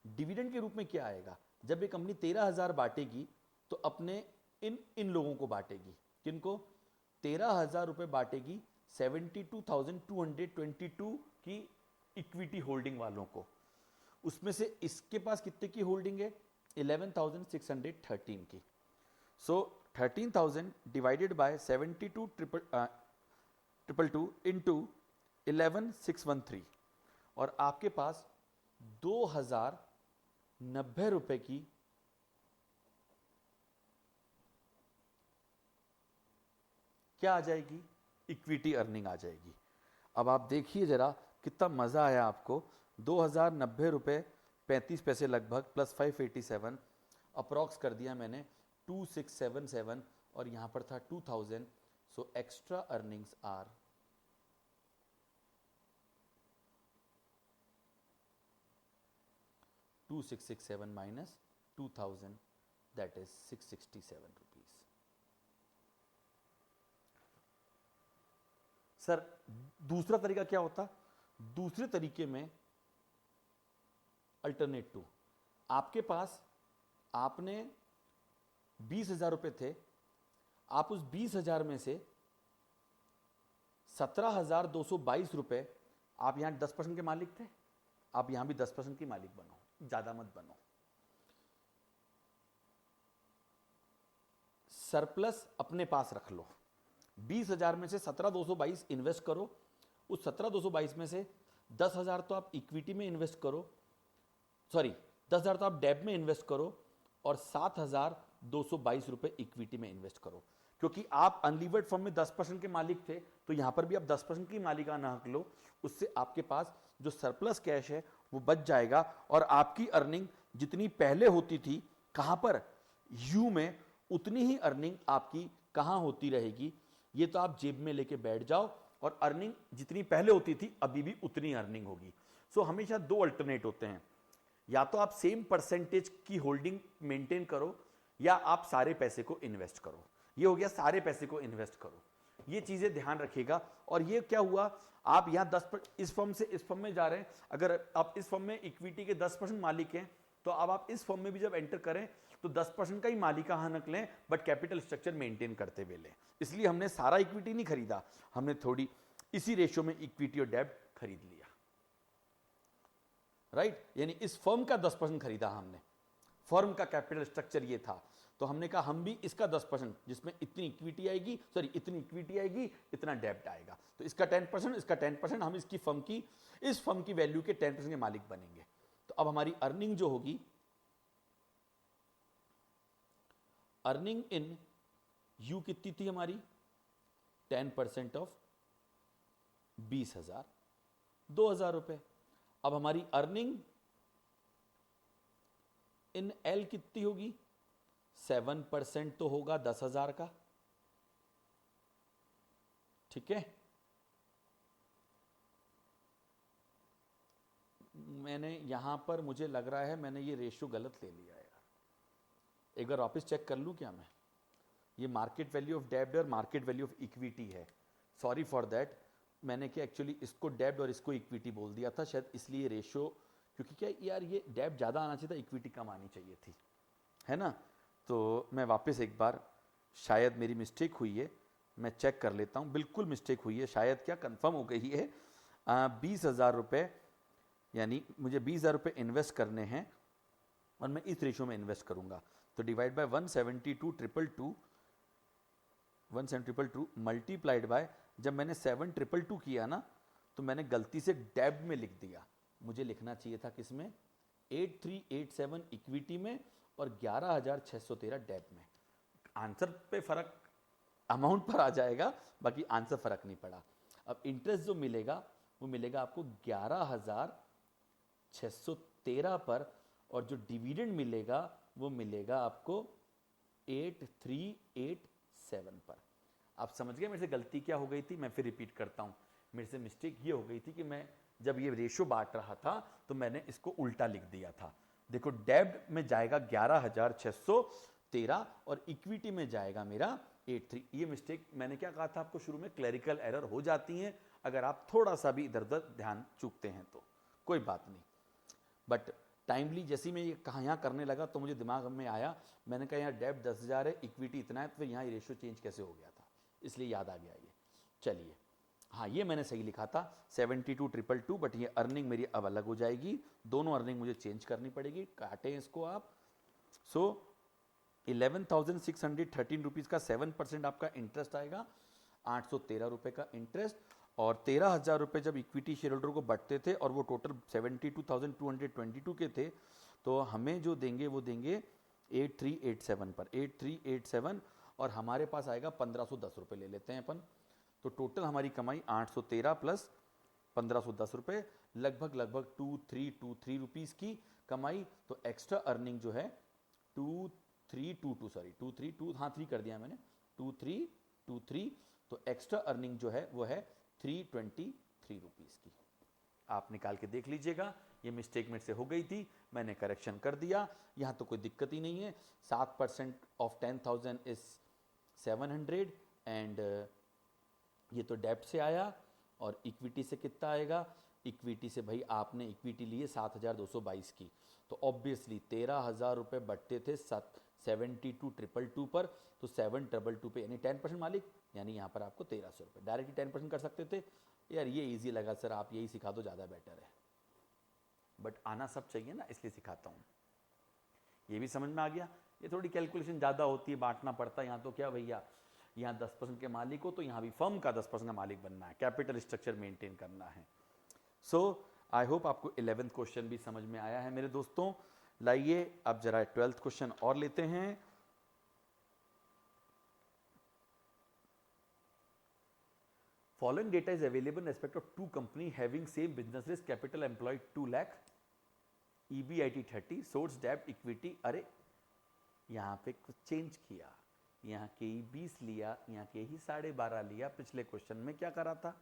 डिविडेंड के रूप में क्या आएगा, जब ये कंपनी 13,000 बांटेगी तो अपने इन लोगों को बांटेगी, किनको, 13,000 रुपए बांटेगी 72,222 की इक्विटी होल्डिंग वालों को। उसमें से इसके पास कितने की होल्डिंग है, 11,613 की। सो 13,000 डिवाइडेड बाय 72,222 इंटू 11,613, और आपके पास 2,090 रुपए की क्या आ जाएगी, इक्विटी अर्निंग आ जाएगी। अब आप देखिए जरा कितना मजा आया आपको, 2,090 रुपए 35 पैसे लगभग प्लस 587, अप्रॉक्स कर दिया मैंने 2677, और यहां पर था 2,000। So extra earnings are 2667 minus 2,000, that is 667 rupees. Sir दूसरा तरीका क्या होता, दूसरे तरीके में अल्टरनेट टू, आपके पास आपने 20,000 रुपए थे, आप उस 20,000 में से 17,222 रुपए, आप यहां 10% के मालिक थे, आप यहां भी 10% की मालिक बनो, ज्यादा मत बनो। सरप्लस अपने पास रख लो, 20,000 में से 17,222 इन्वेस्ट करो, उस 17,222 में से 10,000 तो आप इक्विटी में इन्वेस्ट करो, सॉरी 10,000 तो आप डेब में इन्वेस्ट करो, और 7,222 रुपए इक्विटी में इन्वेस्ट करो। क्योंकि आप अनलीवर्ड फर्म में 10% के मालिक थे, तो यहां पर भी आप 10% की मालिकाना हक लो, उससे आपके पास जो सरप्लस कैश है वो बच जाएगा, और आपकी अर्निंग जितनी पहले होती थी कहां पर, यू में, उतनी ही अर्निंग आपकी कहां होती रहेगी, ये तो आप जेब में लेके बैठ जाओ, और अर्निंग जितनी पहले होती थी अभी भी उतनी अर्निंग होगी। सो हमेशा दो अल्टरनेट होते हैं, या तो आप सेम परसेंटेज की होल्डिंग मेंटेन करो, या आप सारे पैसे को इन्वेस्ट करो। ये हो गया सारे पैसे को इन्वेस्ट करो, ये चीजें ध्यान रखिएगा। और ये क्या हुआ, आप यहां 10% इस फर्म से इस फर्म में जा रहे हैं, अगर आप इस फर्म में इक्विटी के 10% मालिक हैं, तो अब आप इस फर्म में भी जब एंटर करें तो 10% का ही मालिकाना हक लें, बट कैपिटल स्ट्रक्चर मेंटेन करते हुए लें। इसलिए हमने सारा इक्विटी नहीं खरीदा, हमने थोड़ी इसी रेशियो में इक्विटी और डेब्ट खरीद लिया, राइट। यानी इस फर्म का 10% खरीदा हमने, फर्म का कैपिटल स्ट्रक्चर ये था, तो हमने कहा हम भी इसका 10%, जिसमें इतनी इक्विटी आएगी, सॉरी इतनी इक्विटी आएगी, इतना डेब्ट आएगा, तो इसका 10%, इसका 10%, हम इसकी फर्म की, इस फर्म की वैल्यू के 10% के मालिक बनेंगे। तो अब हमारी अर्निंग जो होगी, अर्निंग इन यू कितनी थी हमारी, 10% ऑफ 20,000, 2,000 रुपए। अब हमारी अर्निंग इन एल कितनी होगी, 7% तो होगा 10,000 का, ठीक है। मैंने यहां पर, मुझे लग रहा है मैंने ये रेशियो गलत ले लिया यार, एक बार वापस चेक कर लूं क्या मैं, ये मार्केट वैल्यू ऑफ डेब्ट और मार्केट वैल्यू ऑफ इक्विटी है, सॉरी फॉर दैट। मैंने क्या एक्चुअली इसको डेब्ट और इसको इक्विटी बोल दिया था, शायद इसलिए रेशो, क्योंकि क्या यार ये डेब्ट ज़्यादा आना चाहिए था, इक्विटी कम आनी चाहिए थी, है ना। तो मैं वापस एक बार, शायद मेरी मिस्टेक हुई है, मैं चेक कर लेता हूँ, बिल्कुल मिस्टेक हुई है, शायद क्या कंफर्म हो गई है। 20,000 रुपये, यानी मुझे 20,000 रुपये इन्वेस्ट करने हैं और मैं इस रेशो में इन्वेस्ट करूँगा। तो डिवाइड बाय 172,222 172,222 मल्टीप्लाइड बाय, जब मैंने 7,222 किया ना, तो मैंने गलती से डेब्ट में लिख दिया, मुझे लिखना चाहिए था किसमें, 8387 इक्विटी में और 11,613 डेब्ट में। आंसर पे फर्क अमाउंट पर आ जाएगा, बाकी आंसर फर्क नहीं पड़ा। अब इंटरेस्ट जो मिलेगा वो मिलेगा आपको 11,613 पर, और जो डिविडेंड मिलेगा वो मिलेगा आपको 8387 पर। आप समझ गए मेरे से गलती क्या हो गई थी, मैं फिर रिपीट करता हूँ। मेरे से मिस्टेक ये हो गई थी कि मैं जब ये रेशो बांट रहा था तो मैंने इसको उल्टा लिख दिया था। देखो डेब्ट में जाएगा 11,613 और इक्विटी में जाएगा मेरा 83। ये मिस्टेक मैंने क्या कहा था आपको शुरू में, क्लरिकल एरर हो जाती हैं अगर आप थोड़ा सा भी इधर उधर ध्यान चूकते हैं तो, कोई बात नहीं। बट टाइमली जैसे मैं ये कहा यहाँ करने लगा तो मुझे दिमाग में आया, मैंने कहा यहाँ डेब्ट 10,000 है, इक्विटी इतना है, तो फिर यहाँ ये रेशियो चेंज कैसे हो गया था, इसलिए याद आ गया ये। चलिए, हाँ ये मैंने सही लिखा था 72,222, बट ये अर्निंग मेरी अब अलग हो जाएगी, दोनों अर्निंग मुझे चेंज करनी पड़ेगी, काटें इसको आप। सो 11,613 रुपीज़ का 7% आपका इंटरेस्ट आएगा, 813 रुपये का इंटरेस्ट, और 13,000 रुपये जब इक्विटी शेयर होल्डर को बढ़ते थे और वो टोटल 72,222 के थे, तो हमें जो देंगे वो देंगे 8387 पर, 8387, और हमारे पास आएगा 1,510 रुपये, ले लेते हैं अपन। तो टोटल हमारी कमाई 813 प्लस 1,510 रुपये, लगभग 2323 रुपीज़ की कमाई। तो एक्स्ट्रा अर्निंग जो है 2322, सॉरी 232, हाँ 3 कर दिया मैंने, 2323, तो एक्स्ट्रा अर्निंग जो है वो है 323 रुपीज़ की। आप निकाल के देख लीजिएगा, ये मिस्टेक मेरे से हो गई थी, मैंने करेक्शन कर दिया, यहाँ तो कोई दिक्कत ही नहीं है। 7% ऑफ 10,000 इज 700, एंड ये तो डेब्ट से आया, और इक्विटी से कितना आएगा, इक्विटी से भाई आपने इक्विटी लिए 7,222 की, तो ऑब्वियसली 13,000 रुपये बढ़ते थे 72,222 पर, तो 722 पे यानी 10% मालिक, यानी यहाँ पर आपको 1,300 रुपये, डायरेक्टली 10% कर सकते थे। यार ये इजी लगा सर, आप यही सिखा दो ज़्यादा बेटर है, बट आना सब चाहिए ना, इसलिए सिखाता हूँ। ये भी समझ में आ गया, ये थोड़ी कैलकुलेशन ज़्यादा होती है, बांटना पड़ता है। यहाँ तो क्या भैया, यहाँ 10% के मालिक हो तो यहाँ भी फर्म का 10% का मालिक बनना है, कैपिटल स्ट्रक्चर मेंटेन करना है। सो आई होप आपको 11th क्वेश्चन भी समझ में आया है मेरे दोस्तों। लाइए अब जरा 12th क्वेश्चन और लेते हैं। Following data is available in respect of two company having same business risk, capital employed 2 lakh, EBIT 30, source debt equity। अरे यहाँ पे कुछ चेंज किया, यहाँ के ही 20 लिया, यहाँ के ही 12.5 लिया, पिछले क्वेश्चन में क्या करा था।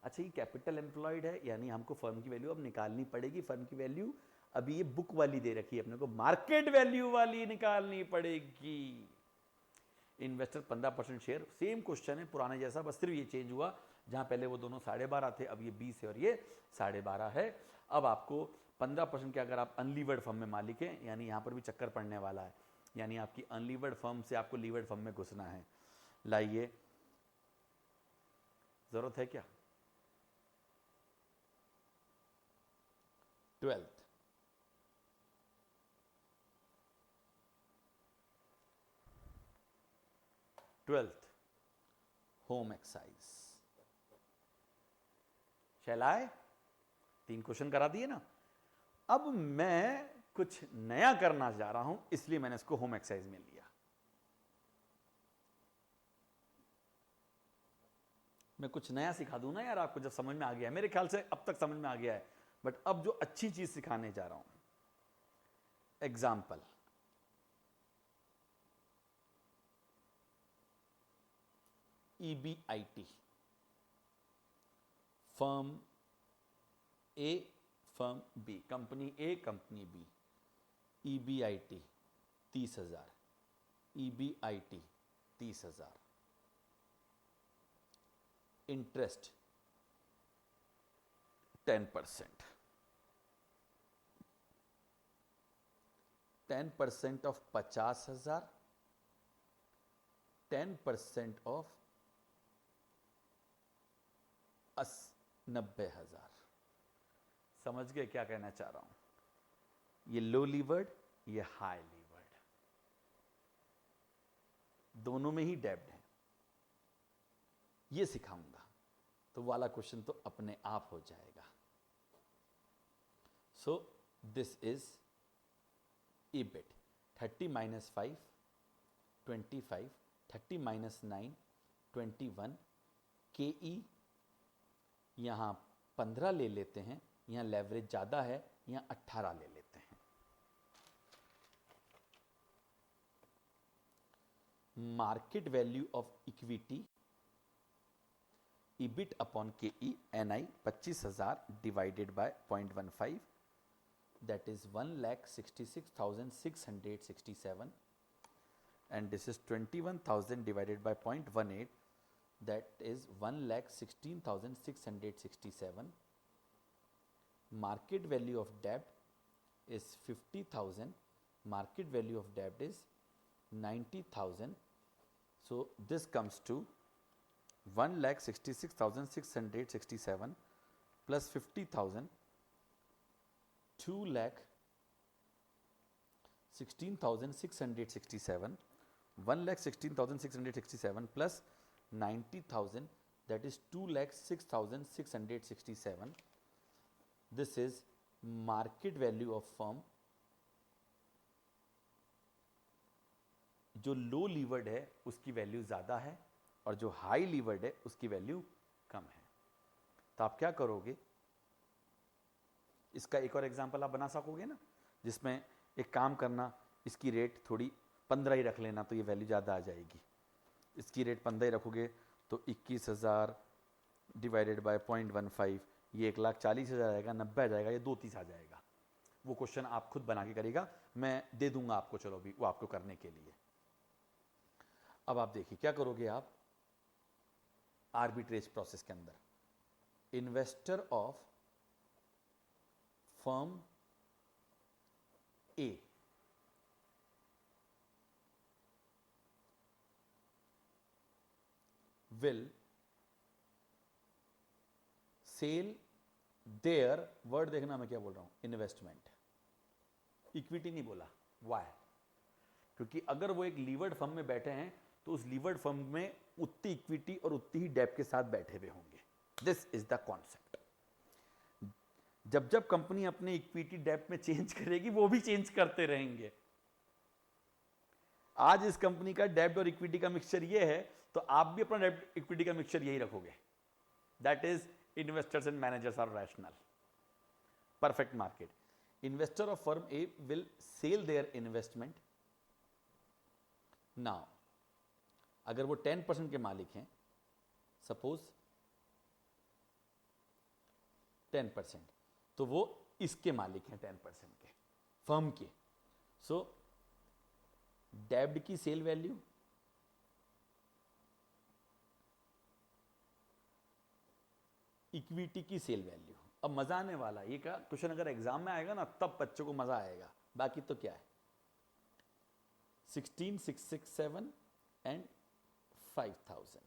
अच्छा ये कैपिटल एम्प्लॉयड है, यानी हमको फर्म की वैल्यू अब निकालनी पड़ेगी। फर्म की वैल्यू अभी ये बुक वाली दे रखी है, अपने को मार्केट वैल्यू वाली निकालनी पड़ेगी। इन्वेस्टर 15% शेयर, सेम क्वेश्चन है पुराने जैसा, बस सिर्फ ये चेंज हुआ, जहां पहले वो दोनों 12.5 थे, अब ये 20 है और ये 12.5 है। अब आपको 15% के अगर आप अनलीवर्ड फर्म में मालिक हैं, यानी यहाँ पर भी चक्कर पड़ने वाला है, यानी आपकी अनलीवर्ड फर्म से आपको लीवर्ड फर्म में घुसना है। लाइए, जरूरत है क्या? 12th होम एक्सरसाइज शैलाए 3 क्वेश्चन करा दिए ना। अब मैं कुछ नया करना चाह रहा हूं, इसलिए मैंने इसको होम एक्सरसाइज में लिया। मैं कुछ नया सिखा दूं ना यार आपको, जब समझ में आ गया है, मेरे ख्याल से अब तक समझ में आ गया है, बट अब जो अच्छी चीज सिखाने जा रहा हूं, example, EBIT, firm A, firm B, company A, company B, EBIT 30,000, interest 10%. 10% of 50,000, 10% of 90,000. समझ गए क्या कहना चाह रहा हूं? ये लो लीवर्ड, ये हाई लीवर्ड, दोनों में ही डेब्ट है. ये सिखाऊंगा तो वाला क्वेश्चन तो अपने आप हो जाएगा. सो this is EBIT. 30 minus 5, 25, 30 minus 9, 21. KE यहां 15 ले लेते हैं, यहां लेवरेज ज्यादा है, यहां 18 ले लेते हैं. Market value of equity EBIT upon KE NI 25,000 divided by 0.15, that is 1,66,667, and this is 21,000 divided by 0.18, that is 1,16,667. Market value of debt is 50,000, market value of debt is 90,000. So this comes to 1,66,667 plus 50,000, 2,16,667, 1,16,667 plus 90,000, that is 2,06,667. This is market value of firm. जो लो levered है उसकी value ज्यादा है और जो high levered है उसकी value कम है. तो आप क्या करोगे, इसका एक और एग्जांपल आप बना सकोगे ना, जिसमें एक काम करना, इसकी रेट थोड़ी 15 ही रख लेना तो ये वैल्यू ज़्यादा आ जाएगी. इसकी रेट 15 ही रखोगे तो 21,000 डिवाइडेड बाय 0.15, ये 1,40,000 आएगा, 90 आ जाएगा, ये 2,30 आ जाएगा. वो क्वेश्चन आप खुद बना के करिएगा, मैं दे दूंगा आपको, चलो भी वो आपको करने के लिए. अब आप देखिए क्या करोगे आप आर्बिट्रेज प्रोसेस के अंदर. Investor of firm A will sell their, word देखना मैं क्या बोल रहा हूं, इन्वेस्टमेंट. इक्विटी नहीं बोला. वाई? क्योंकि अगर वो एक लीवर्ड फर्म में बैठे हैं तो उस लीवर्ड फर्म में उतनी इक्विटी और उतनी ही डेब्ट के साथ बैठे हुए होंगे. This is the concept. जब जब कंपनी अपने इक्विटी डेब्ट में चेंज करेगी वो भी चेंज करते रहेंगे. आज इस कंपनी का डेब्ट और इक्विटी का मिक्सचर ये है तो आप भी अपना डेब्ट इक्विटी का मिक्सचर यही रखोगे. That is investors and managers are rational. Perfect market. Investor of firm A will sell their investment. Now अगर वो 10% के मालिक हैं, सपोज 10%, तो वो इसके मालिक हैं 10% के, फर्म के. सो डेब्ट की सेल वैल्यू इक्विटी की सेल वैल्यू. अब मजा आने वाला, ये का क्वेश्चन अगर एग्जाम में आएगा ना तब बच्चों को मजा आएगा, बाकी तो क्या है. 16,667 एंड 5,000,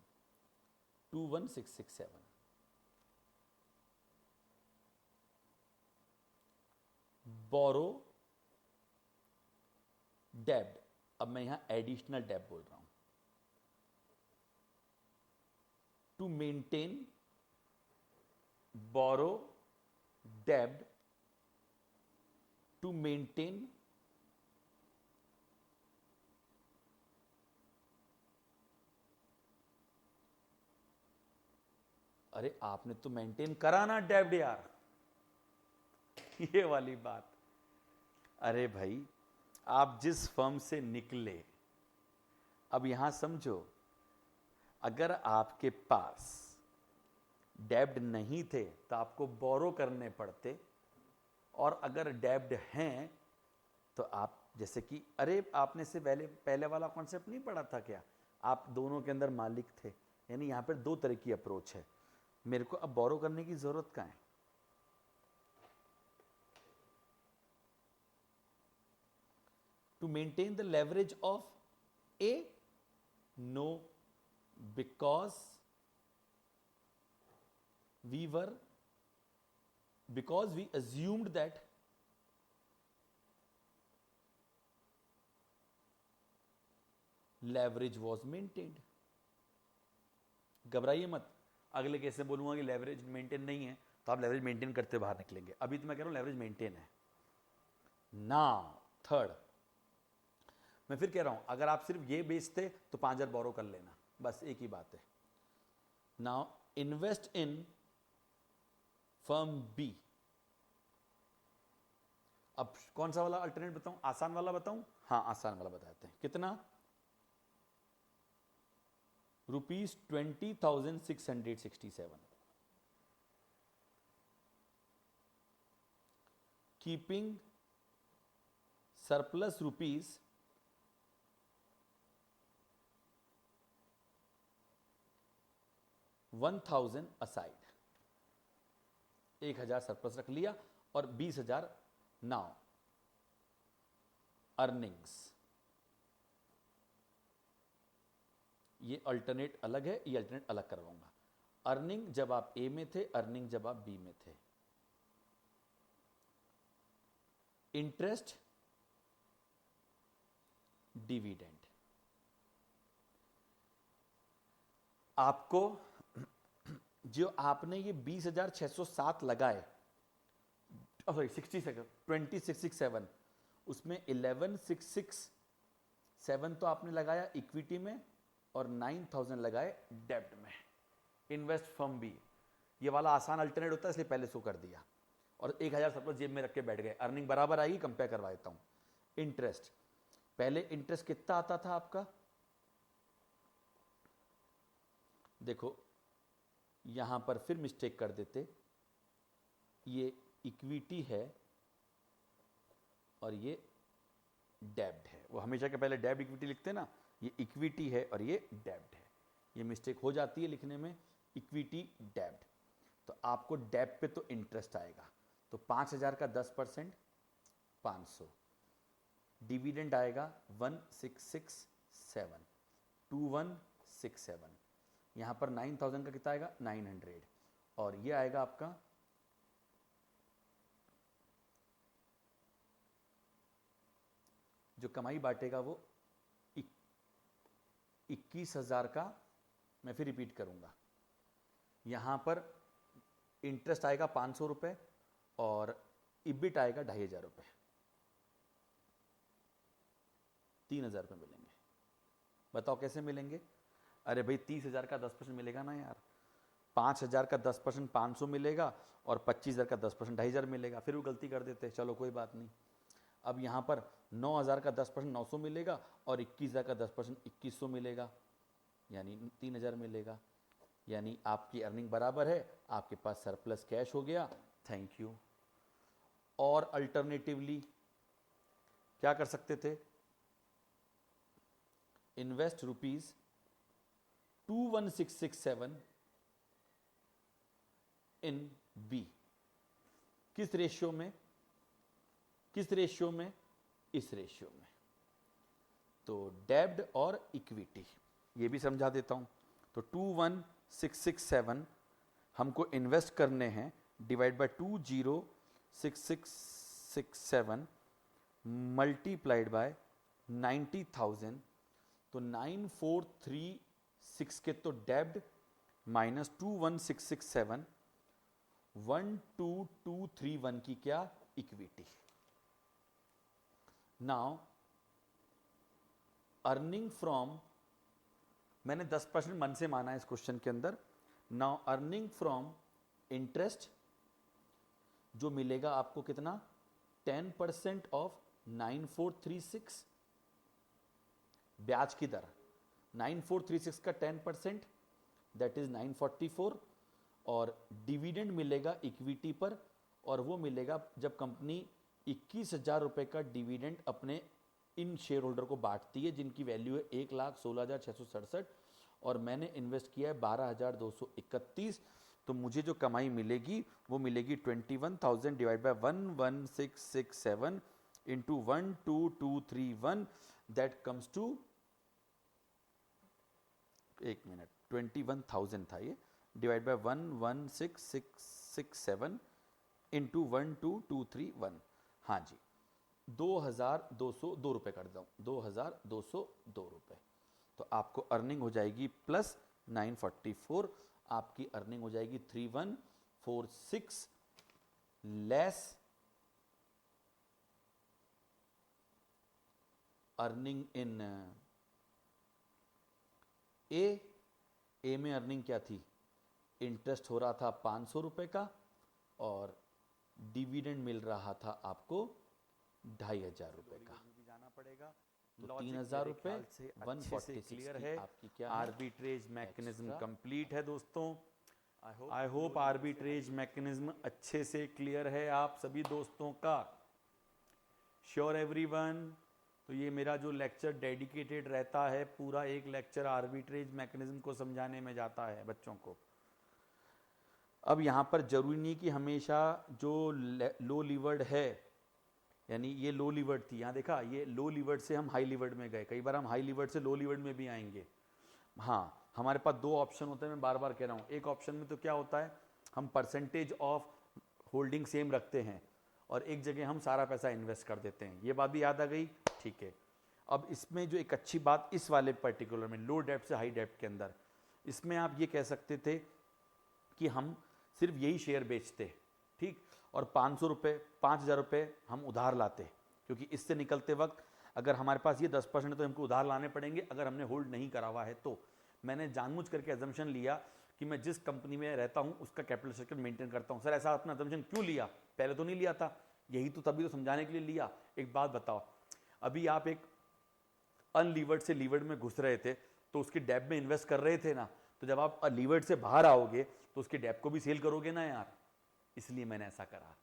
21,667. बोरो डेब्ट. अब मैं यहां एडिशनल डेब्ट बोल रहा हूं. टू मेंटेन बोरो डेब्ट, टू मेंटेन अरे आपने तो मेंटेन करा ना डेब्ट यार. ये वाली बात. अरे भाई आप जिस फर्म से निकले, अब यहां समझो, अगर आपके पास डेब्ट नहीं थे तो आपको बोरो करने पड़ते, और अगर डेब्ट हैं तो आप, जैसे कि अरे आपने से पहले वाला कॉन्सेप्ट नहीं पढ़ा था क्या, आप दोनों के अंदर मालिक थे. यानी यहां पर दो तरह की अप्रोच है. मेरे को अब बोरो करने की जरूरत कहां है, to maintain the leverage of A? No, because we assumed that leverage was maintained. घबराइए मत, अगले केस में बोलूंगा कि लेवरेज मेंटेन नहीं है तो आप लेवरेज मेंटेन करते बाहर निकलेंगे. अभी तो मैं कह रहा हूं लेवरेज मेंटेन है. नाउ थर्ड, मैं फिर कह रहा हूं अगर आप सिर्फ ये बेचते तो 5,000 बोरो कर लेना, बस एक ही बात है. Now invest in firm B. अब कौन सा वाला अल्टरनेट बताऊं, आसान वाला बताऊं? हाँ आसान वाला बताते हैं. कितना? ₹20,667. Keeping surplus ₹1,000 aside. 1,000 सरप्लस रख लिया और 20,000 नाउ अर्निंग्स. ये अल्टरनेट अलग है, ये अल्टरनेट अलग करवाऊंगा. अर्निंग जब आप ए में थे, अर्निंग जब आप बी में थे. Interest, dividend. आपको जो आपने ये 20,607 लगाए, सॉरी 2667, उसमें 11,667 तो आपने लगाया इक्विटी में और 9,000 लगाए डेब्ट में. इन्वेस्ट फर्म बी, ये वाला आसान अल्टरनेट होता है इसलिए पहले शो कर दिया. और 1,000 सरप्लस जेब में रख के बैठ गए. अर्निंग बराबर आएगी, कंपेयर करवा देता हूं. इंटरेस्ट, पहले इंटरेस्ट कितना आता था आपका? देखो यहां पर फिर मिस्टेक कर देते, ये इक्विटी है और ये डेब्ट है. वो हमेशा के पहले डेब्ट इक्विटी लिखते ना, ये इक्विटी है और ये डेब्ट है. ये मिस्टेक हो जाती है लिखने में, इक्विटी डेब्ट. तो आपको डेब्ट पे तो इंटरेस्ट आएगा, तो 5,000 का 10% 500. डिविडेंड आएगा 1667, 2167. यहां पर 9,000 का कितना आएगा? 900. और ये आएगा आपका जो कमाई बांटेगा वो 21,000 का. मैं फिर रिपीट करूंगा, यहां पर इंटरेस्ट आएगा 500 रुपए और इबिट आएगा 2,500 रुपए. 3,000 रुपए मिलेंगे. बताओ कैसे मिलेंगे? अरे भाई 30,000 का 10% मिलेगा ना यार. 5,000 का 10% 500 मिलेगा और 25,000 का 10% 2,500 मिलेगा. फिर वो गलती कर देते, चलो कोई बात नहीं. अब यहां पर 9,000 का 10% 900 मिलेगा और 21,000 का 10% 2,100 मिलेगा, यानी 3,000 मिलेगा. यानी आपकी अर्निंग बराबर है, आपके पास सरप्लस कैश हो गया. Thank you. और अल्टरनेटिवली क्या कर सकते थे? Invest ₹21,667 in B. किस रेशियो में? किस रेशियो में? इस रेशियो में. तो डेब्ट और इक्विटी, ये भी समझा देता हूं. तो 21,667 हमको इन्वेस्ट करने हैं, डिवाइड बाय 20,667 मल्टीप्लाइड बाय 90,000. तो 9,436 के तो डेब्ट माइनस 21,667, 12,231 की क्या? इक्विटी. नाउ अर्निंग फ्रॉम, मैंने 10% मन से माना है इस क्वेश्चन के अंदर. नाउ अर्निंग फ्रॉम इंटरेस्ट जो मिलेगा आपको कितना? 10% ऑफ 9,436. ब्याज की दर 9,436 का 10% दैट इज 944. और डिविडेंड मिलेगा इक्विटी पर, और वो मिलेगा जब कंपनी 21,000 रुपए का डिविडेंड अपने इन शेयर होल्डर को बांटती है जिनकी वैल्यू है 1,16,667 और मैंने इन्वेस्ट किया है 12,231. तो मुझे जो कमाई मिलेगी वो मिलेगी 21,000 divide by 11,667 into 12231, that comes to, एक मिनट, 21,000 था ये, डिवाइड बाय 116667 इंटू 12231, हाँ जी 2,202 रुपये कर दूँ, 2,202 रुपये। तो आपको अर्निंग हो जाएगी प्लस 944, आपकी अर्निंग हो जाएगी 3146 लेस अर्निंग इन ए में अर्निंग क्या थी, इंटरेस्ट हो रहा था 500 रुपये का और डिविडेंड मिल रहा था आपको 2,500 रुपये का, जाना पड़ेगा। तो 3,000 रुपये, 146 क्लियर है आपकी क्या आर्बिट्रेज मैकेनिज्म Extra. कंप्लीट है दोस्तों। आई होप आर्बिट्रेज मैकेनिज्म अच्छे से क्लियर है आप सभी दोस्तों का। Sure everyone. तो ये मेरा जो लेक्चर डेडिकेटेड रहता है, पूरा एक लेक्चर आर्बिट्रेज मैकेनिज्म को समझाने में जाता है बच्चों को। अब यहाँ पर जरूरी नहीं कि हमेशा जो लो लीवर्ड है, यानी ये लो लीवर्ड थी, यहाँ देखा ये लो लीवर्ड से हम हाई लीवर्ड में गए, कई बार हम हाई लीवर्ड से लो लीवर्ड में भी आएंगे। हाँ, हमारे पास दो ऑप्शन होते हैं, मैं बार बार कह रहा हूँ। एक ऑप्शन में तो क्या होता है, हम परसेंटेज ऑफ होल्डिंग सेम रखते हैं और एक जगह हम सारा पैसा इन्वेस्ट कर देते हैं। ये बात भी याद आ गई, ठीक है। अब इसमें जो एक अच्छी बात इस वाले पर्टिकुलर में, लो डेप्थ से हाई डेप्थ के अंदर, इसमें आप ये कह सकते थे कि हम सिर्फ यही शेयर बेचते, ठीक, और 500 रुपये 5,000 रुपये हम उधार लाते, क्योंकि इससे निकलते वक्त अगर हमारे पास ये 10% तो हमको उधार लाने पड़ेंगे अगर हमने होल्ड नहीं करा हुआ है। तो मैंने जानबूझ करके एजम्पशन लिया कि मैं जिस कंपनी में रहता हूँ उसका कैपिटल स्ट्रक्चर मेंटेन करता हूँ। सर ऐसा अपना एजम्पशन क्यों लिया, पहले तो नहीं लिया था, यही तो तभी तो समझाने के लिए लिया। एक बात बताओ, अभी आप एक अनलीवर्ड से लीवर्ड में घुस रहे थे तो उसके डेप में इन्वेस्ट कर रहे थे ना, तो जब आप लीवर्ड से बाहर आओगे तो उसके डेप को भी सेल करोगे ना यार, इसलिए मैंने ऐसा करा।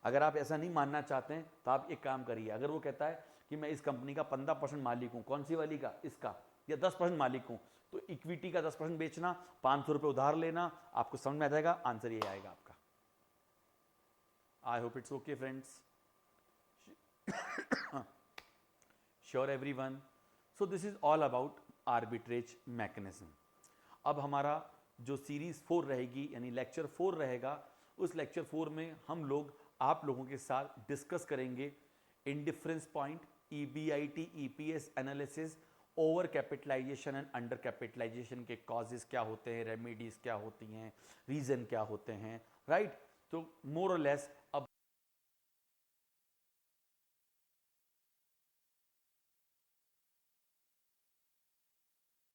अगर आप ऐसा नहीं मानना चाहते हैं तो आप एक काम करिए, अगर वो कहता है कि मैं इस कंपनी का 15% मालिक हूं, कौन सी वाली का, इसका, या 10% मालिक हूं, तो इक्विटी का 10% बेचना, 500 रुपये उधार लेना, आपको समझ में आ जाएगा, आंसर ये आएगा आपका। आई hope it's okay friends. Sure everyone. So this is all about arbitrage mechanism. अब हमारा जो सीरीज 4 रहेगी, यानी लेक्चर 4 रहेगा, उस लेक्चर 4 में हम लोग आप लोगों के साथ डिस्कस करेंगे indifference point, EBIT, EPS analysis, over capitalization and under capitalization के कॉजेज क्या होते हैं, रेमेडीज क्या होती हैं, रीजन क्या होते हैं, राइट। तो मोर और लेस अब